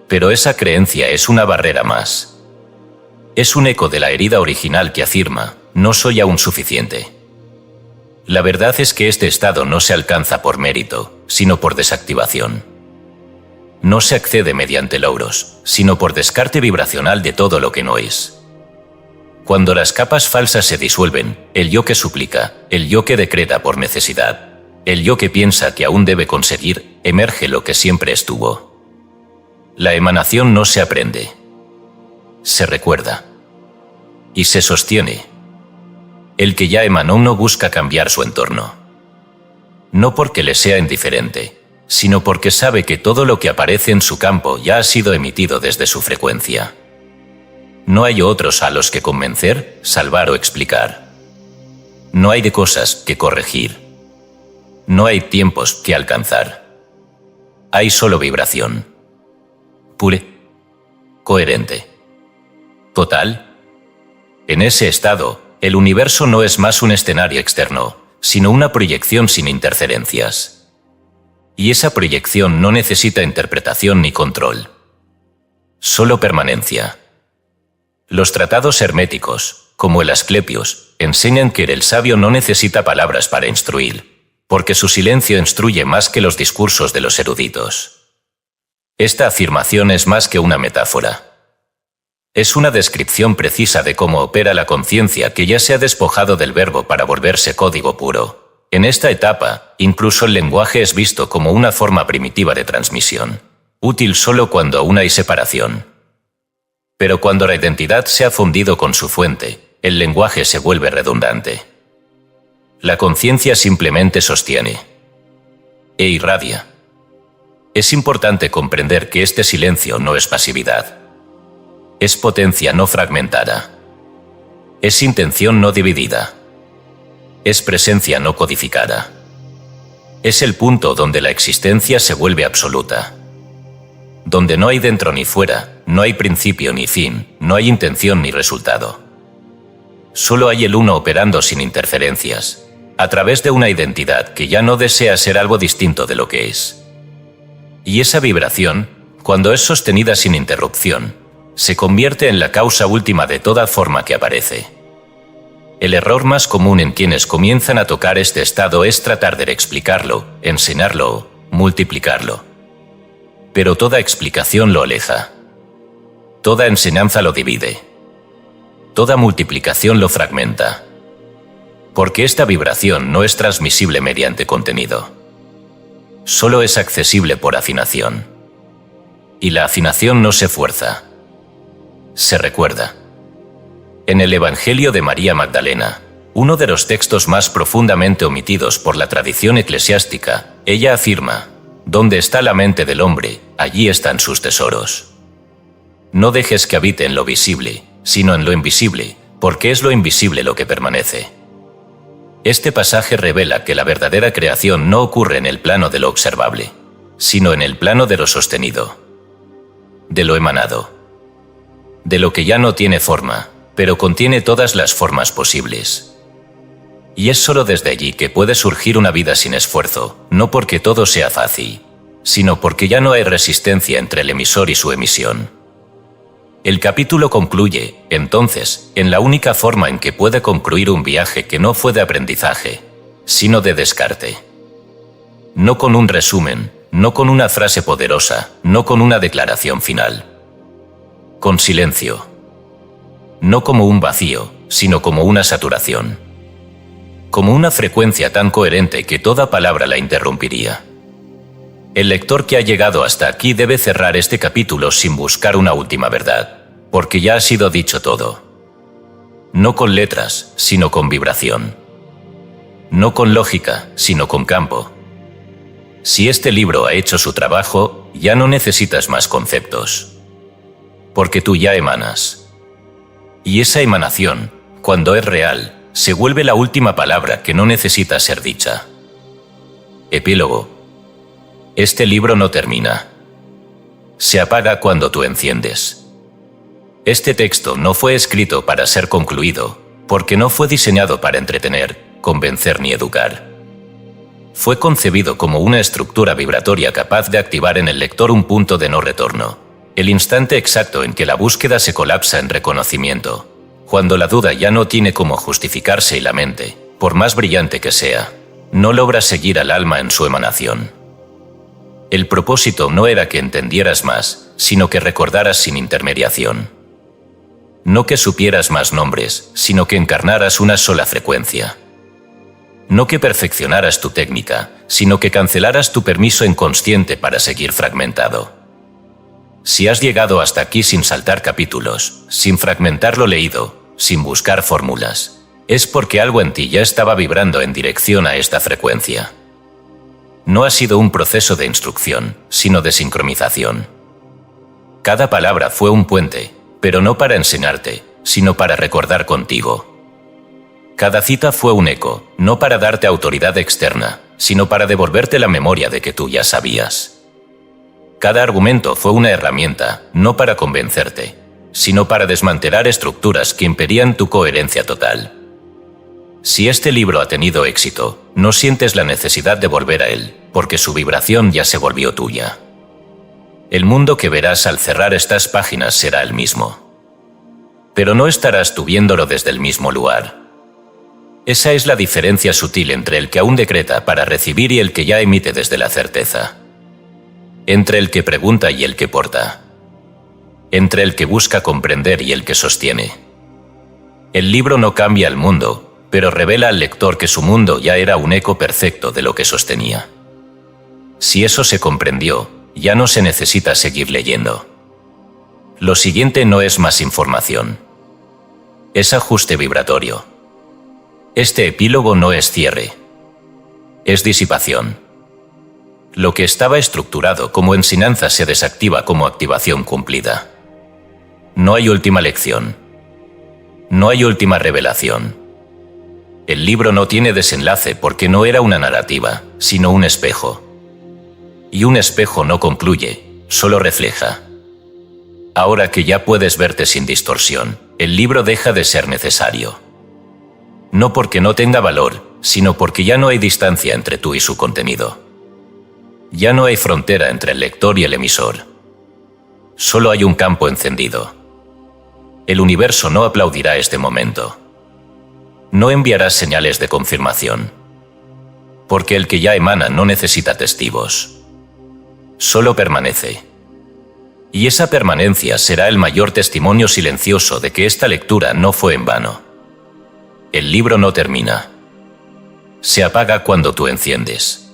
Pero esa creencia es una barrera más. Es un eco de la herida original que afirma, no soy aún suficiente. La verdad es que este estado no se alcanza por mérito, sino por desactivación. No se accede mediante logros, sino por descarte vibracional de todo lo que no es. Cuando las capas falsas se disuelven, el yo que suplica, el yo que decreta por necesidad, el yo que piensa que aún debe conseguir, emerge lo que siempre estuvo. La emanación no se aprende. Se recuerda. Y se sostiene. El que ya emanó no busca cambiar su entorno. No porque le sea indiferente, sino porque sabe que todo lo que aparece en su campo ya ha sido emitido desde su frecuencia. No hay otros a los que convencer, salvar o explicar. No hay de cosas que corregir. No hay tiempos que alcanzar. Hay solo vibración. Pure. Coherente. Total. En ese estado, el universo no es más un escenario externo, sino una proyección sin interferencias. Y esa proyección no necesita interpretación ni control. Solo permanencia. Los tratados herméticos, como el Asclepios, enseñan que el sabio no necesita palabras para instruir, porque su silencio instruye más que los discursos de los eruditos. Esta afirmación es más que una metáfora. Es una descripción precisa de cómo opera la conciencia que ya se ha despojado del verbo para volverse código puro. En esta etapa, incluso el lenguaje es visto como una forma primitiva de transmisión, útil solo cuando aún hay separación. Pero cuando la identidad se ha fundido con su fuente, el lenguaje se vuelve redundante. La conciencia simplemente sostiene e irradia. Es importante comprender que este silencio no es pasividad. Es potencia no fragmentada. Es intención no dividida. Es presencia no codificada. Es el punto donde la existencia se vuelve absoluta. Donde no hay dentro ni fuera, no hay principio ni fin, no hay intención ni resultado. Solo hay el uno operando sin interferencias, a través de una identidad que ya no desea ser algo distinto de lo que es. Y esa vibración, cuando es sostenida sin interrupción, se convierte en la causa última de toda forma que aparece. El error más común en quienes comienzan a tocar este estado es tratar de explicarlo, enseñarlo o multiplicarlo. Pero toda explicación lo aleja. Toda enseñanza lo divide. Toda multiplicación lo fragmenta. Porque esta vibración no es transmisible mediante contenido. Solo es accesible por afinación. Y la afinación no se fuerza. Se recuerda. En el Evangelio de María Magdalena, uno de los textos más profundamente omitidos por la tradición eclesiástica, ella afirma: «Donde está la mente del hombre, allí están sus tesoros». No dejes que habite en lo visible, sino en lo invisible, porque es lo invisible lo que permanece. Este pasaje revela que la verdadera creación no ocurre en el plano de lo observable, sino en el plano de lo sostenido, de lo emanado, de lo que ya no tiene forma, pero contiene todas las formas posibles. Y es solo desde allí que puede surgir una vida sin esfuerzo, no porque todo sea fácil, sino porque ya no hay resistencia entre el emisor y su emisión. El capítulo concluye, entonces, en la única forma en que puede concluir un viaje que no fue de aprendizaje, sino de descarte. No con un resumen, no con una frase poderosa, no con una declaración final. Con silencio. No como un vacío, sino como una saturación. Como una frecuencia tan coherente que toda palabra la interrumpiría. El lector que ha llegado hasta aquí debe cerrar este capítulo sin buscar una última verdad, porque ya ha sido dicho todo. No con letras, sino con vibración. No con lógica, sino con campo. Si este libro ha hecho su trabajo, ya no necesitas más conceptos. Porque tú ya emanas. Y esa emanación, cuando es real, se vuelve la última palabra que no necesita ser dicha. Epílogo. Este libro no termina. Se apaga cuando tú enciendes. Este texto no fue escrito para ser concluido, porque no fue diseñado para entretener, convencer ni educar. Fue concebido como una estructura vibratoria capaz de activar en el lector un punto de no retorno. El instante exacto en que la búsqueda se colapsa en reconocimiento, cuando la duda ya no tiene cómo justificarse y la mente, por más brillante que sea, no logra seguir al alma en su emanación. El propósito no era que entendieras más, sino que recordaras sin intermediación. No que supieras más nombres, sino que encarnaras una sola frecuencia. No que perfeccionaras tu técnica, sino que cancelaras tu permiso inconsciente para seguir fragmentado. Si has llegado hasta aquí sin saltar capítulos, sin fragmentar lo leído, sin buscar fórmulas, es porque algo en ti ya estaba vibrando en dirección a esta frecuencia. No ha sido un proceso de instrucción, sino de sincronización. Cada palabra fue un puente, pero no para enseñarte, sino para recordar contigo. Cada cita fue un eco, no para darte autoridad externa, sino para devolverte la memoria de que tú ya sabías. Cada argumento fue una herramienta, no para convencerte, sino para desmantelar estructuras que impedían tu coherencia total. Si este libro ha tenido éxito, no sientes la necesidad de volver a él, porque su vibración ya se volvió tuya. El mundo que verás al cerrar estas páginas será el mismo. Pero no estarás tú viéndolo desde el mismo lugar. Esa es la diferencia sutil entre el que aún decreta para recibir y el que ya emite desde la certeza. Entre el que pregunta y el que porta. Entre el que busca comprender y el que sostiene. El libro no cambia el mundo, pero revela al lector que su mundo ya era un eco perfecto de lo que sostenía. Si eso se comprendió, ya no se necesita seguir leyendo. Lo siguiente no es más información. Es ajuste vibratorio. Este epílogo no es cierre. Es disipación. Lo que estaba estructurado como enseñanza se desactiva como activación cumplida. No hay última lección. No hay última revelación. El libro no tiene desenlace porque no era una narrativa, sino un espejo. Y un espejo no concluye, solo refleja. Ahora que ya puedes verte sin distorsión, el libro deja de ser necesario. No porque no tenga valor, sino porque ya no hay distancia entre tú y su contenido. Ya no hay frontera entre el lector y el emisor. Solo hay un campo encendido. El universo no aplaudirá este momento. No enviará señales de confirmación. Porque el que ya emana no necesita testigos. Solo permanece. Y esa permanencia será el mayor testimonio silencioso de que esta lectura no fue en vano. El libro no termina. Se apaga cuando tú enciendes.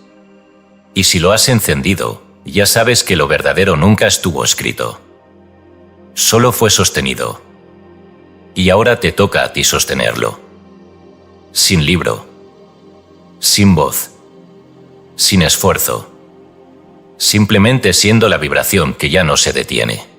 Y si lo has encendido, ya sabes que lo verdadero nunca estuvo escrito. Solo fue sostenido. Y ahora te toca a ti sostenerlo. Sin libro. Sin voz. Sin esfuerzo. Simplemente siendo la vibración que ya no se detiene.